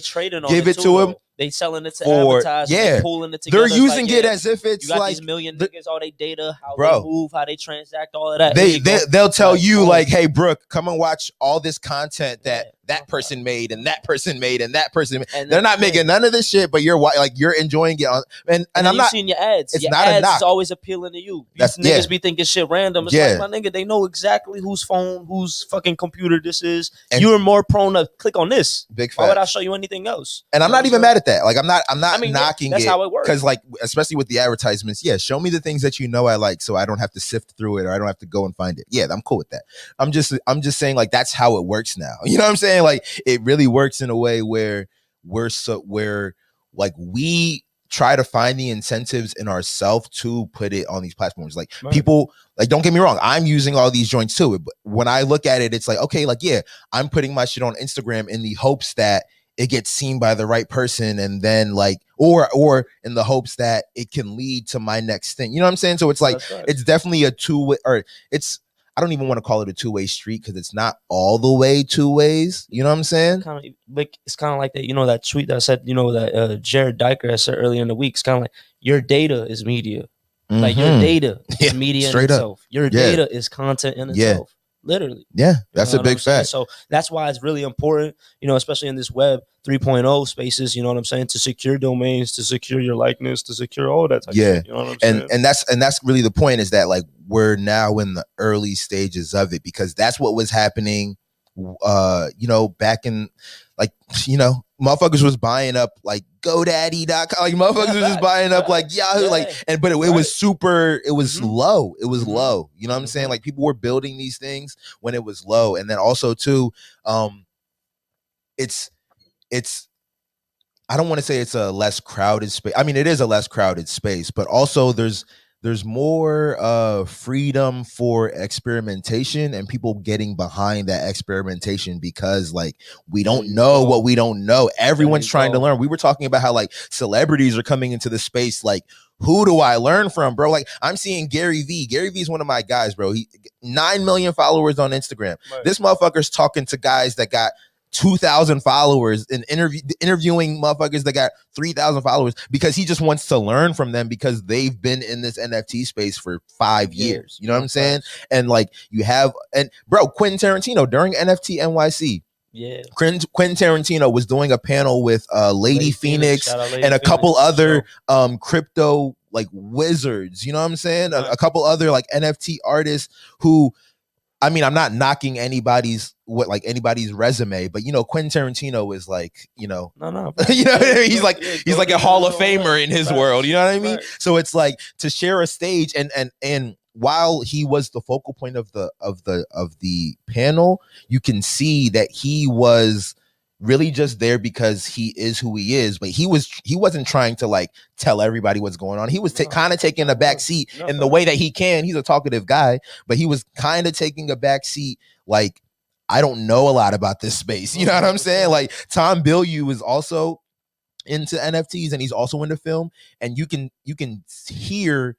give it to them. They selling it to advertisers. Yeah, pulling it together. They're using it as if it's you got like these million niggas, all they data, how they move, how they transact, all of that. They'll tell you like, hey, Bruke, come and watch all this content that person made and that person made and that person made. And they're not making none of this shit, but you're enjoying it on. And I'm not seeing your ads. It's your not ads a knock. is always appealing to you. These niggas be thinking shit random. It's like, my nigga, they know exactly whose phone, whose fucking computer this is. And you're more prone to click on this. Big fact. Why would I show you anything else? And I'm not even mad at that. Like I'm not knocking that's it. How it works. Because like, especially with the advertisements, show me the things that you know I like, so I don't have to sift through it or I don't have to go and find it. Yeah, I'm cool with that. I'm just saying like that's how it works now. You know what I'm saying? Like it really works in a way where where like we try to find the incentives in ourselves to put it on these platforms. Like people, like don't get me wrong, I'm using all these joints too. But when I look at it, it's like, okay, like yeah, I'm putting my shit on Instagram in the hopes that it gets seen by the right person, and then like or in the hopes that it can lead to my next thing. You know what I'm saying? So it's like it's definitely a two-way, or it's, I don't even want to call it a two-way street because it's not all the way two ways. You know what I'm saying? It's kind of like that, you know, that tweet that said, you know, that Jared Diker had said earlier in the week. It's kind of like your data is media. Mm-hmm. Like your data is media in itself. Up. Your data is content in itself. Literally. Yeah, that's a big fact. So that's why it's really important, you know, especially in this web 3.0 spaces, you know what I'm saying, to secure domains, to secure your likeness, to secure all that type of shit, you know what I'm saying? And that's really the point, is that like we're now in the early stages of it, because that's what was happening you know, back in like, you know, motherfuckers was buying up like GoDaddy.com, like motherfuckers was just buying up like Yahoo, like, and but it was super, it was low, it was low, you know what I'm saying? Like people were building these things when it was low. And then also too, it's I don't want to say it's a less crowded space. I mean, it is a less crowded space, but also there's more freedom for experimentation and people getting behind that experimentation, because like we don't know what we don't know. Everyone's trying to learn. We were talking about how like celebrities are coming into the space. Like, who do I learn from, bro? Like I'm seeing Gary V. Gary V is one of my guys, bro. He 9 million followers on Instagram. Right. This motherfucker's talking to guys that got 2,000 followers and interviewing motherfuckers that got 3,000 followers, because he just wants to learn from them, because they've been in this NFT space for 5 years. You know what I'm saying? And like you have, and bro, Quentin Tarantino during NFT NYC. Yeah, Quentin Tarantino was doing a panel with Lady Phoenix and a couple other crypto like wizards. You know what I'm saying? A couple other like NFT artists who, I mean, I'm not knocking anybody's resume, but you know, Quentin Tarantino is like, you know, you know, he's like a Hall of Famer in his world. You know what I mean? Right. So it's like to share a stage, and while he was the focal point of the panel, you can see that he was really just there because he is who he is, but he wasn't trying to like tell everybody what's going on. He was kind of taking a back seat in the way that he can. He's a talkative guy, but he was kind of taking a back seat. Like, I don't know a lot about this space. You know what I'm saying? Like Tom Bilyeu is also into NFTs and he's also into film, and you can hear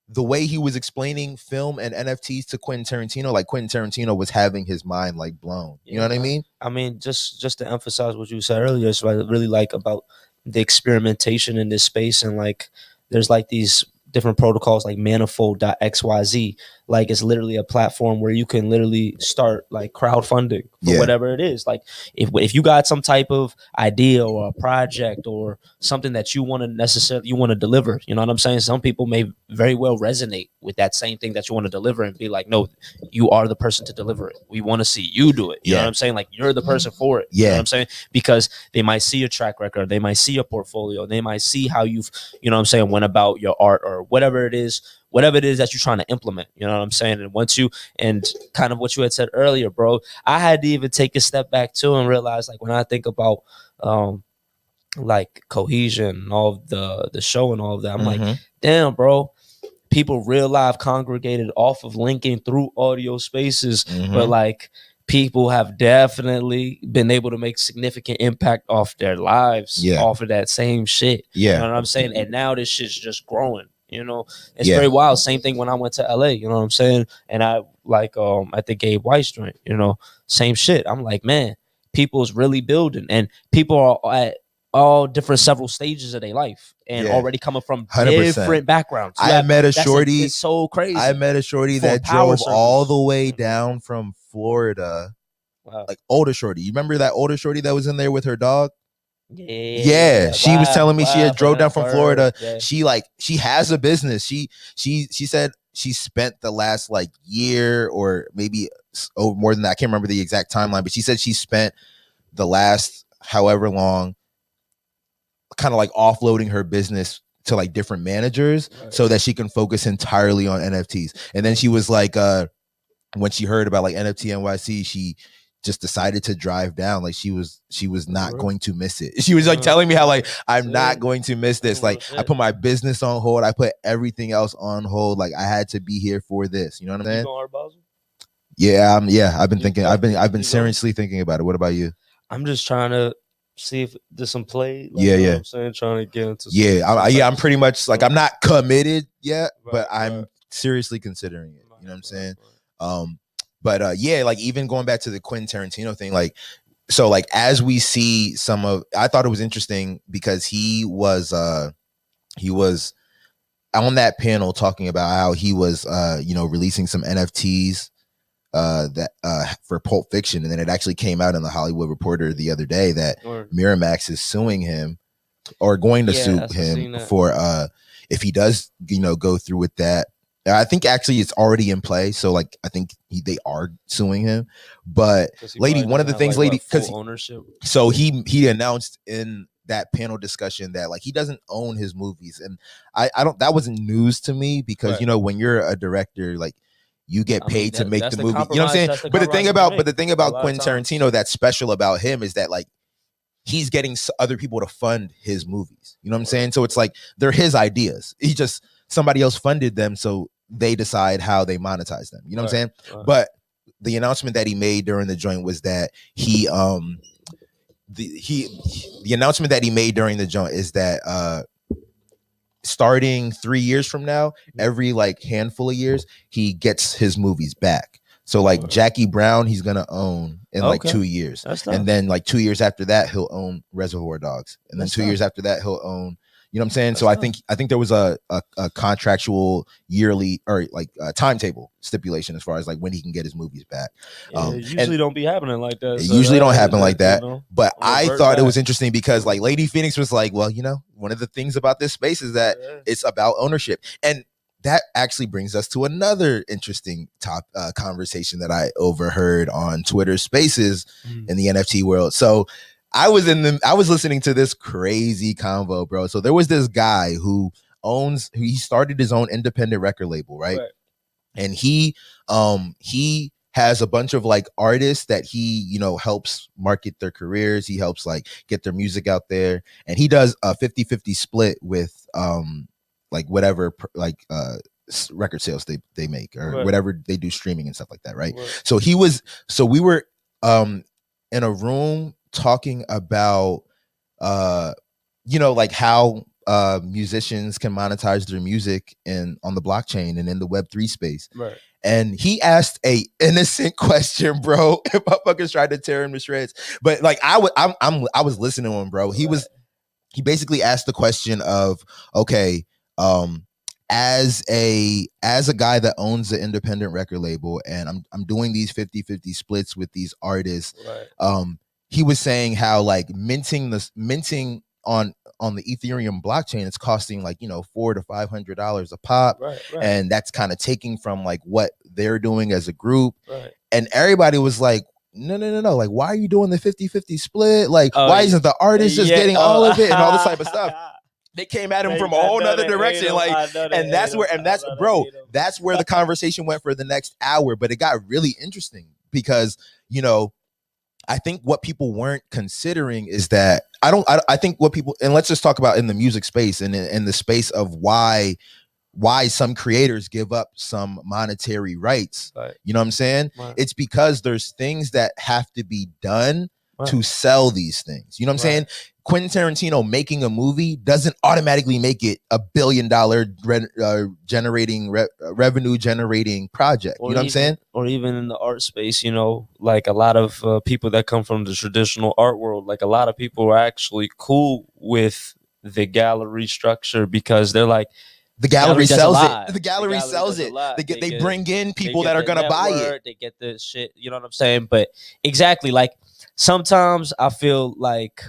the way he was explaining film and NFTs to Quentin Tarantino, like Quentin Tarantino was having his mind like blown. You know what I mean? I mean, just to emphasize what you said earlier, it's what I really like about the experimentation in this space. And like, there's like these different protocols like manifold.xyz like it's literally a platform where you can literally start like crowdfunding for whatever it is. Like if you got some type of idea or a project or something that you want to deliver, you know what I'm saying? Some people may very well resonate with that same thing that you want to deliver and be like, no, you are the person to deliver it. We want to see you do it. You know what I'm saying? Like you're the person for it. You know what I'm saying? Because they might see a track record, they might see a portfolio, they might see how you've, you know what I'm saying, went about your art or whatever it is that you're trying to implement. You know what I'm saying? And once you, and kind of what you had said earlier, bro, I had to even take a step back too and realize, like, when I think about like Cohesion and all of the show and all of that, I'm like, damn, bro, people real life congregated off of linking through audio spaces, but like people have definitely been able to make significant impact off their lives off of that same shit. You know what I'm saying? And now this shit's just growing. You know, it's very wild. Same thing when I went to LA, you know what I'm saying? And I like at the Gabe Weiss joint, you know, same shit. I'm like, man, people's really building, and people are at all different several stages of their life and already coming from 100%. Different backgrounds. I met a shorty. It's so crazy. I met a shorty that drove all the way down from Florida. Wow. Like older shorty. You remember that older shorty that was in there with her dog? Yeah. She was telling me she had drove down from Florida. She has a business. She said she spent the last like year or maybe more than that. I can't remember the exact timeline, but she said she spent the last however long kind of like offloading her business to like different managers so that she can focus entirely on NFTs. And then she was like, when she heard about like NFT NYC, she just decided to drive down. Like she was not going to miss it. She was like telling me how like I'm not going to miss this. Like I put my business on hold. I put everything else on hold. Like I had to be here for this. You know what I'm saying? Yeah, I've been thinking. I've been seriously thinking about it. What about you? I'm just trying to see if there's some play. Like, you know what I'm saying, trying to get into. I'm pretty much like I'm not committed yet, but I'm seriously considering it. You know what I'm saying? But like even going back to the Quentin Tarantino thing, like, so like as we see I thought it was interesting because he was on that panel talking about how he was, releasing some NFTs that for Pulp Fiction, and then it actually came out in the Hollywood Reporter the other day that Miramax is suing him or going to sue him for if he does go through with that. I think actually it's already in play, so like I think they are suing him. But lady, one of the things, lady, because ownership. So he announced in that panel discussion that like he doesn't own his movies, and I don't. That wasn't news to me because when you're a director, like you get paid to make the movie. You know what I'm saying? But the thing about Quentin Tarantino that's special about him is that like he's getting other people to fund his movies. You know what I'm saying? So it's like they're his ideas. Somebody else funded them, so they decide how they monetize them. You know what I'm saying? But the announcement that he made during the joint was that the announcement that he made during the joint is that starting 3 years from now, every like handful of years, he gets his movies back. So like Jackie Brown, he's gonna own in like 2 years, and then like 2 years after that, he'll own Reservoir Dogs, and then 2 years after that, he'll own. You know what I'm saying? So I think there was a contractual yearly or like timetable stipulation as far as like when he can get his movies back. Usually don't be happening like that. It usually don't happen like that. But I thought it was interesting because like Lady Phoenix was like, well, one of the things about this space is that it's about ownership. And that actually brings us to another interesting conversation that I overheard on Twitter Spaces in the NFT world. So I was listening to this crazy convo, bro. So there was this guy who started his own independent record label, right? And he has a bunch of like artists that he, helps market their careers. He helps like get their music out there. And he does a 50-50 split with like whatever like record sales they make or whatever they do streaming and stuff like that, right? So we were in a room talking about like how musicians can monetize their music on the blockchain and in the Web3 space. And he asked a innocent question, bro. And motherfuckers tried to tear him to shreds. But like I was listening to him, bro. He basically asked the question of, okay, as a guy that owns the independent record label, and I'm doing these 50-50 splits with these artists. Right. He was saying how like minting on the Ethereum blockchain, it's costing like, you know, $400 to $500 a pop. Right. And that's kind of taking from like what they're doing as a group. Right. And everybody was like, no. Like, why are you doing the 50-50 split? Like, why isn't the artist just getting all of it and all this type of stuff? They came at him from a whole nother direction. Like, and that's where the conversation went for the next hour. But it got really interesting because, you know, I think what people weren't considering is that I think what people, and let's just talk about in the music space and in the space of why some creators give up some monetary rights. Right. You know what I'm saying? Right. It's because there's things that have to be done to sell these things. You know what I'm saying? Quentin Tarantino making a movie doesn't automatically make it $1 billion revenue generating project. You know what I'm saying? Or even in the art space, you know, like a lot of people that come from the traditional art world, like a lot of people are actually cool with the gallery structure because they're like, the gallery sells it. The gallery sells it. They bring in people that are gonna buy it. They get the shit. You know what I'm saying? But exactly, like sometimes I feel like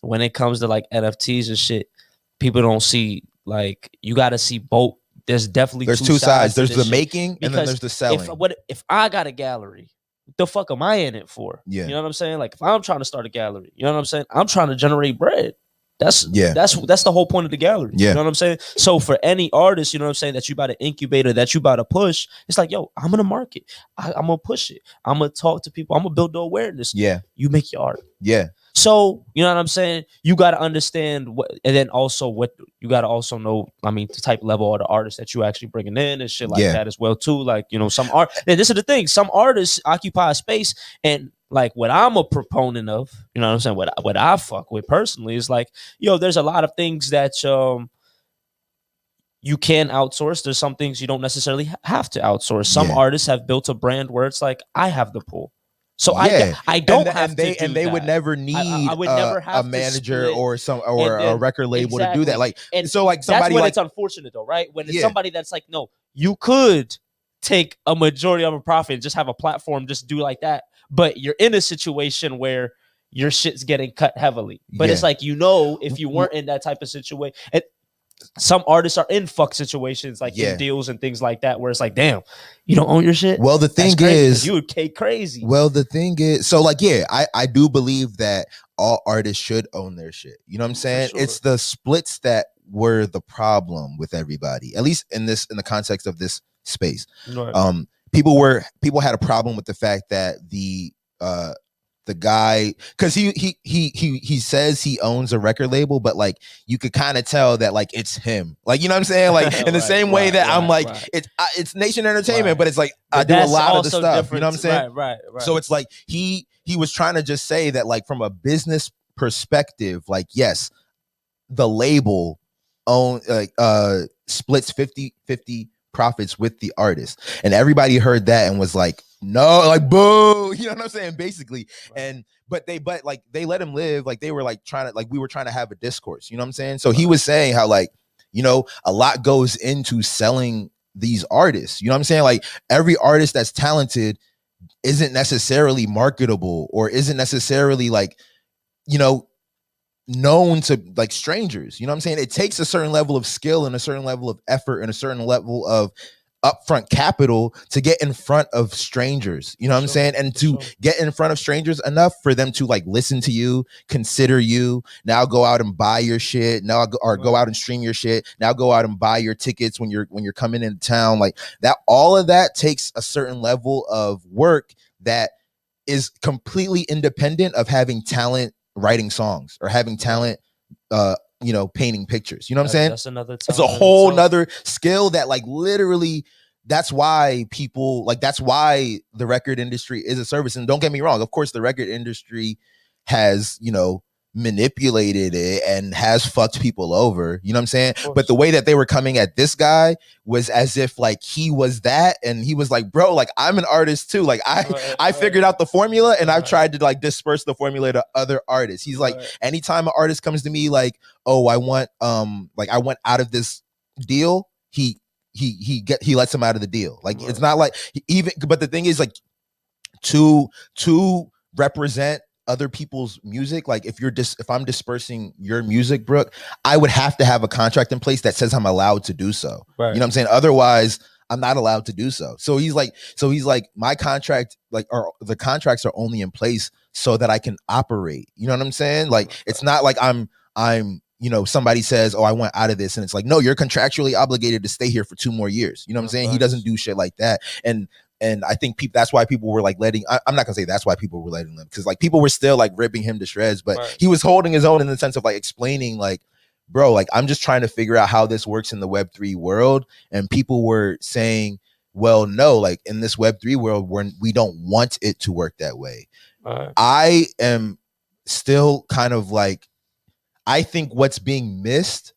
when it comes to like NFTs and shit, people don't see, like, you got to see both. There's definitely two sides. There's the making and then there's the selling. If I got a gallery, what the fuck am I in it for? Yeah. You know what I'm saying? Like if I'm trying to start a gallery, you know what I'm saying? I'm trying to generate bread. That's the whole point of the gallery. Yeah. You know what I'm saying? So for any artist, you know what I'm saying, that you about to incubate or that you about to push, it's like, yo, I'm gonna market. I'm gonna push it. I'm gonna talk to people. I'm gonna build the awareness. Yeah. You make your art. Yeah. So, you know what I'm saying? You got to understand what, and then also what you got to also know, I mean, the type level of the artists that you actually bringing in and shit like that as well too. Like, you know, some art, and this is the thing, some artists occupy space, and like what I'm a proponent of, you know what I'm saying? What I fuck with personally is like, yo, there's a lot of things that you can outsource. There's some things you don't necessarily have to outsource. Some artists have built a brand where it's like, I have the pull. So I don't have to do and they that. would never need I would never have a manager to or a record label to do that. Like, and so like somebody that's when like, it's unfortunate though, right? When it's somebody that's like, no, you could take a majority of a profit and just have a platform, just do like that. But you're in a situation where your shit's getting cut heavily. But it's like, you know, if you weren't in that type of situation, some artists are in fuck situations, like in deals and things like that, where it's like, damn, you don't own your shit. Well, the thing is, you would K crazy. Well, the thing is, so like, I do believe that all artists should own their shit. You know what I'm saying? Sure. It's the splits that were the problem with everybody, at least in the context of this space. Right. People had a problem with the fact that the guy, because he says he owns a record label, but like you could kind of tell that like it's him, like, you know what I'm saying, like in the same way that I'm like it's Nation Entertainment, but it's like I do a lot of the stuff, you know what I'm saying, right. So it's like he was trying to just say that like from a business perspective, like yes, the label splits 50-50 profits with the artist, and everybody heard that and was like, no, like boo, you know what I'm saying, basically. And but they let him live, like they were like trying to, like we were trying to have a discourse, you know what I'm saying? So he was saying how, like, you know, a lot goes into selling these artists, you know what I'm saying? Like every artist that's talented isn't necessarily marketable or isn't necessarily like, you know, known to like strangers, you know what I'm saying? It takes a certain level of skill and a certain level of effort and a certain level of upfront capital to get in front of strangers, you know what I'm saying? And to get in front of strangers enough for them to like listen to you, consider you, now go out and buy your shit, now go out and stream your shit, now go out and buy your tickets when you're coming into town, like that. All of that takes a certain level of work that is completely independent of having talent writing songs or having talent you know, painting pictures, you know what I'm saying? That's another it's a whole nother skill that like literally, that's why people like, that's why the record industry is a service. And don't get me wrong, of course the record industry has, you know, manipulated it and has fucked people over, you know what I'm saying? But the way that they were coming at this guy was as if like he was that, and he was like, bro, like I'm an artist too, like I figured out the formula and I've tried to like disperse the formula to other artists. He's like, anytime an artist comes to me like, oh, I want out of this deal, he lets him out of the deal. Like it's not like but the thing is like to represent other people's music, like if I'm dispersing your music, Bruke, I would have to have a contract in place that says I'm allowed to do so. Right. You know what I'm saying? Otherwise, I'm not allowed to do so. So he's like, my contract, like, or the contracts are only in place so that I can operate. You know what I'm saying? Like, it's not like I'm, somebody says, oh, I want out of this. And it's like, no, you're contractually obligated to stay here for 2 more years. You know what I'm saying? He doesn't do shit like that. And I think that's why people were like I'm not gonna say that's why people were letting them, because like people were still like ripping him to shreds, but he was holding his own in the sense of like explaining like, bro, like I'm just trying to figure out how this works in the Web3 world. And people were saying, well, no, like in this Web3 world, we don't want it to work that way. I am still kind of like, I think what's being missed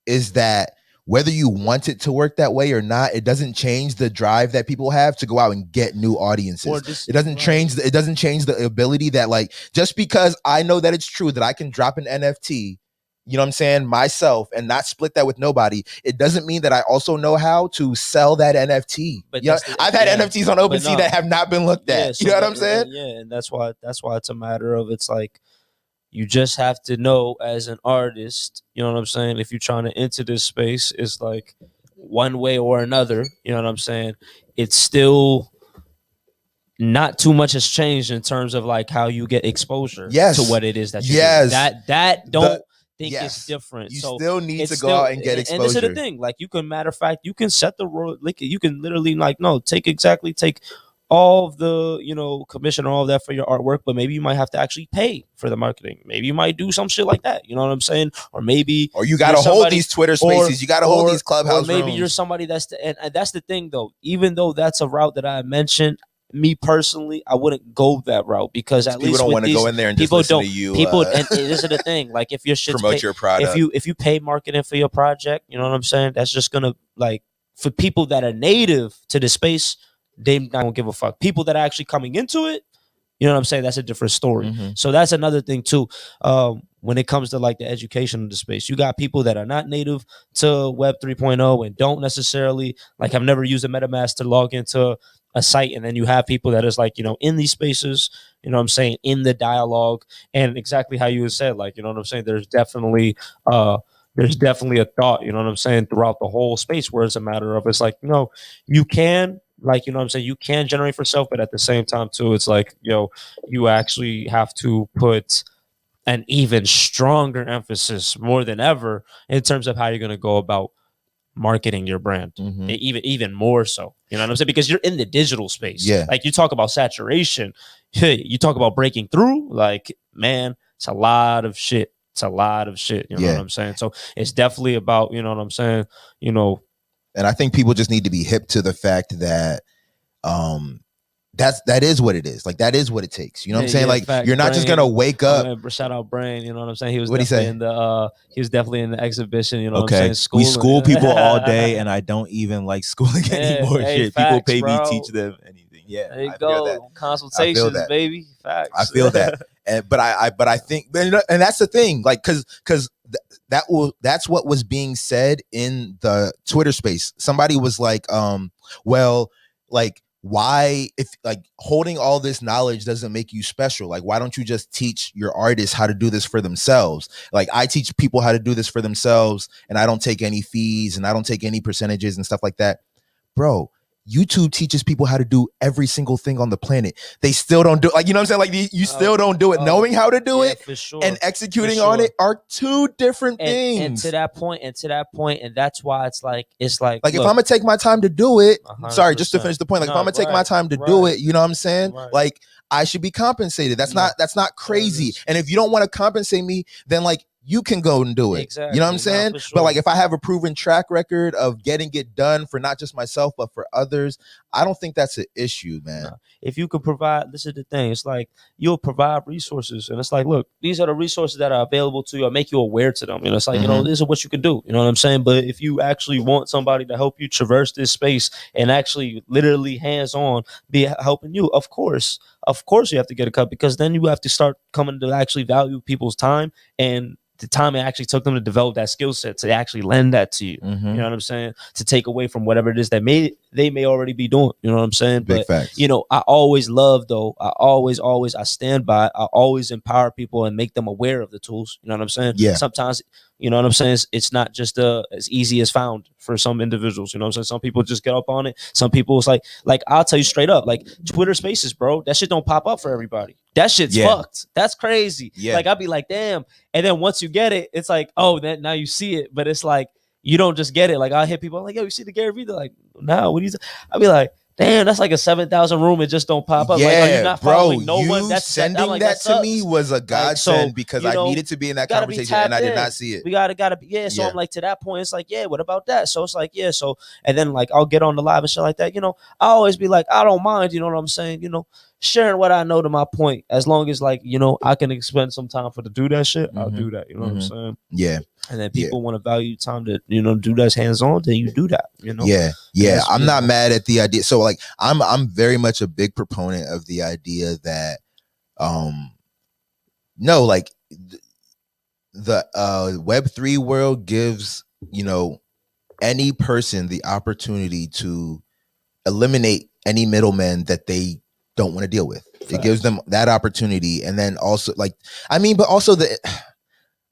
is that whether you want it to work that way or not, it doesn't change the drive that people have to go out and get new audiences. It doesn't change the ability that, like, just because I know that it's true that I can drop an NFT, you know what I'm saying, myself, and not split that with nobody, it doesn't mean that I also know how to sell that NFT. But I've had NFTs on OpenSea that have not been looked at. So you know what I'm saying? Yeah, and that's why it's a matter of, it's like, you just have to know as an artist, you know what I'm saying? If you're trying to enter this space, it's like one way or another, you know what I'm saying? It's still not too much has changed in terms of like how you get exposure to what it is that you do. That don't think it's different. You still need to go out and get exposure. And this is the thing, like you can, matter of fact, you can set the rule, like you can literally like, no, take all of the, commission and all of that for your artwork, but maybe you might have to actually pay for the marketing. Maybe you might do some shit like that. You know what I'm saying? Or you got to hold these Twitter spaces. You got to hold these Clubhouse Or maybe rooms. You're somebody and that's the thing though. Even though that's a route that I mentioned, me personally, I wouldn't go that route, because at least people don't want to go in there and just listen to you. And this is the thing. Like if your shit promote your product, if you pay marketing for your project, you know what I'm saying? That's just gonna, like, for people that are native to the space, they don't give a fuck. People that are actually coming into it, you know what I'm saying? That's a different story. Mm-hmm. So that's another thing too. When it comes to like the education of the space, you got people that are not native to Web 3.0 and don't necessarily like have never used a MetaMask to log into a site, and then you have people that is like, in these spaces, you know what I'm saying, in the dialogue, and exactly how you said, like, you know what I'm saying, there's definitely a thought, you know what I'm saying, throughout the whole space, where it's a matter of, it's like, you can, like, you know what I'm saying, you can generate for self, but at the same time too, it's like, you actually have to put an even stronger emphasis, more than ever, in terms of how you're going to go about marketing your brand. Mm-hmm. even more so, you know what I'm saying, because you're in the digital space. Like you talk about saturation, you talk about breaking through, like, man, it's a lot of shit, you know what I'm saying? So it's definitely about, you know what I'm saying, and I think people just need to be hip to the fact that that is what it is. Like, that is what it takes. You know what I'm saying? Like, fact, you're not Brain, just gonna wake up. Shout out Brain. You know what I'm saying? He was What'd he say? He was definitely in the exhibition. You know what I'm saying? We school people all day, and I don't even like schooling anymore. Shit, facts, people pay bro. me teach them anything. Yeah, there you go. Consultations, baby. Facts. I feel that. But I think, and that's the thing. Like, because that's what was being said in the Twitter space. Somebody was like, well, like, why, if like holding all this knowledge doesn't make you special, like why don't you just teach your artists how to do this for themselves? Like, I teach people how to do this for themselves, and I don't take any fees, and I don't take any percentages and stuff like that. Bro, YouTube teaches people how to do every single thing on the planet. They still don't do it. Like, you know what I'm saying? Like, you still don't do it. Knowing how to do it for sure, and executing on it are two different things. And to that point, and that's why it's like if I'm gonna take my time to do it, sorry, just to finish the point, like, if I'm gonna take my time to do it, you know what I'm saying? Like, I should be compensated. That's not crazy. And if you don't want to compensate me, then like, you can go and do it. Exactly. You know what I'm saying? Sure. But like, if I have a proven track record of getting it done for not just myself, but for others, I don't think that's an issue, man. if you could provide, this is the thing, it's like you'll provide resources, and it's like, look, these are the resources that are available to you, or make you aware to them. You know, it's like, you know, this is what you can do. You know what I'm saying? But if you actually want somebody to help you traverse this space and actually literally hands on be helping you, of course you have to get a cut, because then you have to start coming to actually value people's time and the time it actually took them to develop that skill set to actually lend that to you. You know what I'm saying? To take away from whatever it is that they may already be doing. You know what I'm saying? Big facts. You know, I always love, though, I stand by it. I always empower people and make them aware of the tools. You know what I'm saying? Yeah. Sometimes, you know what I'm saying, it's not just as easy as found for some individuals. You know what I'm saying? Some people just get up on it. Some people, it's like I'll tell you straight up, like Twitter Spaces, bro, that shit don't pop up for everybody. That shit's fucked. That's crazy. Like, I'll be like, damn. And then once you get it, it's like, oh, then now you see it. But it's like, you don't just get it. Like, I'll hit people, I'm like, yo, you see the Gary Vee? They're like, no, what do you I'll be like, damn, that's like a 7,000 room. It just don't pop up. Yeah, like, are you not following bro, no one? That's sending like, that to me was a godsend, so, because you know, I needed to be in that conversation and I did not see it. We gotta be, so I'm like, to that point, it's like, yeah, what about that? So it's like, yeah, so, and then like I'll get on the live and shit like that. You know, I always be like, I don't mind, you know what I'm saying? You know, sharing what I know to my point, as long as, like, you know, I can spend some time to do that shit, I'll do that. You know what I'm saying? Yeah. And then people want to value time to, you know, do that hands on, then you do that, you know? Yeah. I'm not mad at the idea. So like, I'm very much a big proponent of the idea that, no, like the Web3 world gives, you know, any person the opportunity to eliminate any middlemen that they don't want to deal with. It gives them that opportunity. And then also, like, I mean, but also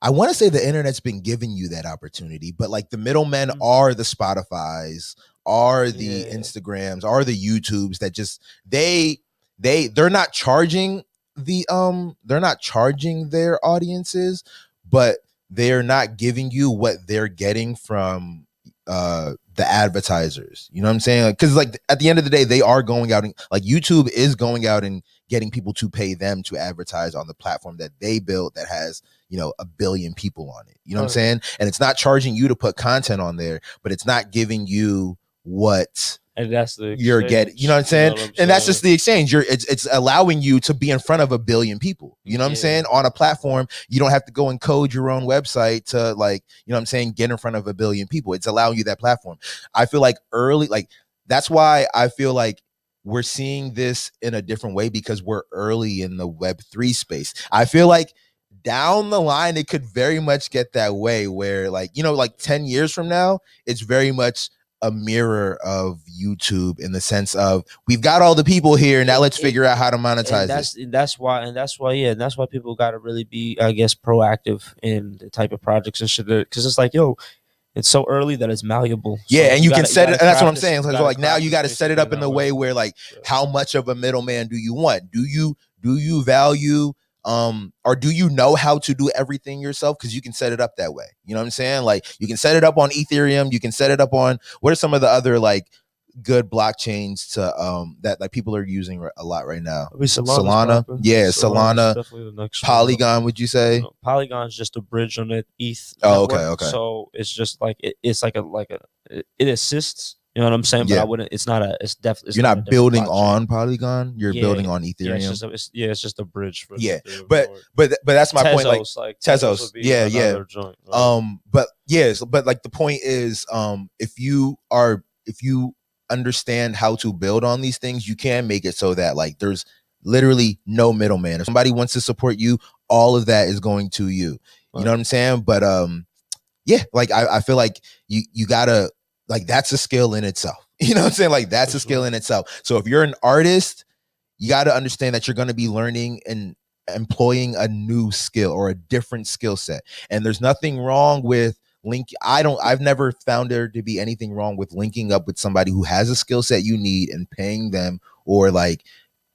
I want to say the internet's been giving you that opportunity, but like the middlemen are the Spotifys, are the Instagrams, are the YouTubes that just they're not charging they're not charging their audiences, but they're not giving you what they're getting from the advertisers. You know what I'm saying? Because like at the end of the day, they are going out and like YouTube is going out and getting people to pay them to advertise on the platform that they built that has, you know, 1 billion people on it. You know what I'm saying? And it's not charging you to put content on there, but it's not giving you what and that's the you're getting. You know what I'm saying? And that's just the exchange. It's allowing you to be in front of 1 billion people. You know what I'm saying? On a platform, you don't have to go and code your own website to, like, you know what I'm saying, get in front of 1 billion people. It's allowing you that platform. I feel like that's why I feel like we're seeing this in a different way, because we're early in the Web3 space. I feel like down the line, it could very much get that way where, like, you know, like 10 years from now, it's very much a mirror of YouTube in the sense of, we've got all the people here, now let's figure out how to monetize it. That's why people got to really be, I guess, proactive in the type of projects and shit, because it's like, yo, it's so early that it's malleable. Yeah, so and you can set it, and that's what I'm saying. So like now you got to to set it up in a way where, like, how much of a middleman do you want? Do you value or do you know how to do everything yourself? Because you can set it up that way. You know what I'm saying? Like, you can set it up on Ethereum. You can set it up on, what are some of the other like good blockchains to that like people are using a lot right now? Solana. Yeah, Solana. Polygon, would you say? No, Polygon's just a bridge on the ETH network. Okay. So it's just like it's like it assists. You know what I'm saying? But I wouldn't. It's not a. It's definitely. You're not building on Polygon. You're building on Ethereum. It's just a bridge for. But that's my point. Like Tezos. Joint, right? But like the point is, if you understand how to build on these things, you can make it so that like there's literally no middleman. If somebody wants to support you, all of that is going to you. You know what I'm saying? But like I feel like you gotta, like, that's a skill in itself. You know what I'm saying? Like, that's a skill in itself. So if you're an artist, you got to understand that you're going to be learning and employing a new skill or a different skill set. And there's nothing wrong with I've never found there to be anything wrong with linking up with somebody who has a skill set you need and paying them, or like,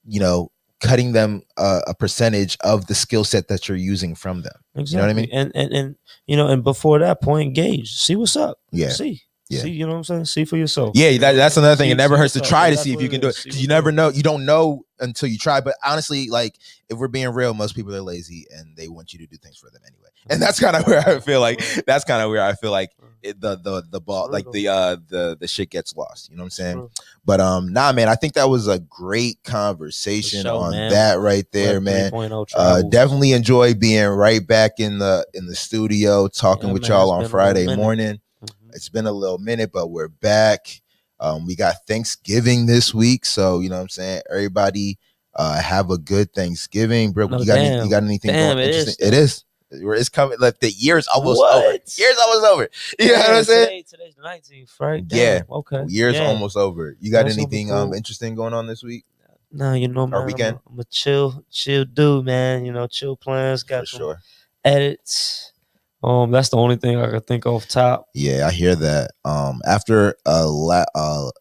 you know, cutting them a percentage of the skill set that you're using from them. Exactly. You know what I mean? And you know, and before that point, engage, see what's up. Yeah. See. See, you know what I'm saying? See for yourself. Yeah, that's another thing. It never hurts to yourself. try to That's see if what you can it do is. it. See Because you what never it know. You don't know until you try. But honestly, like if we're being real, most people are lazy and they want you to do things for them anyway. And that's kind of where I feel like the ball, like the shit gets lost. You know what I'm saying? But nah, man, I think that was a great conversation on that right there, man. Definitely enjoy being right back in the studio talking with y'all on Friday morning. It's been a little minute, but we're back. We got Thanksgiving this week, so you know what I'm saying. Everybody, have a good Thanksgiving, bro. You got anything going? It is. It's coming. Like the year's almost over. Year's almost over. You know what I'm saying? Today's the 19th, right? Yeah. Okay. Year's almost over. You got anything interesting going on this week? No, you know, man. Or weekend? I'm a chill dude, man. You know, chill plans. Got some edits. That's the only thing I could think of top. Yeah, I hear that. After a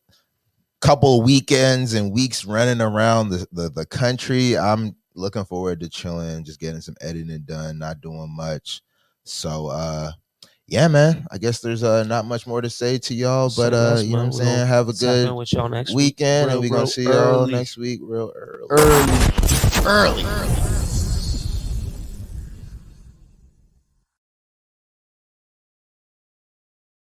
couple weekends and weeks running around the country, I'm looking forward to chilling, just getting some editing done, not doing much. So yeah, man. I guess there's not much more to say to y'all, but you know what I'm saying? Have a good weekend, and we're gonna see y'all next week real early.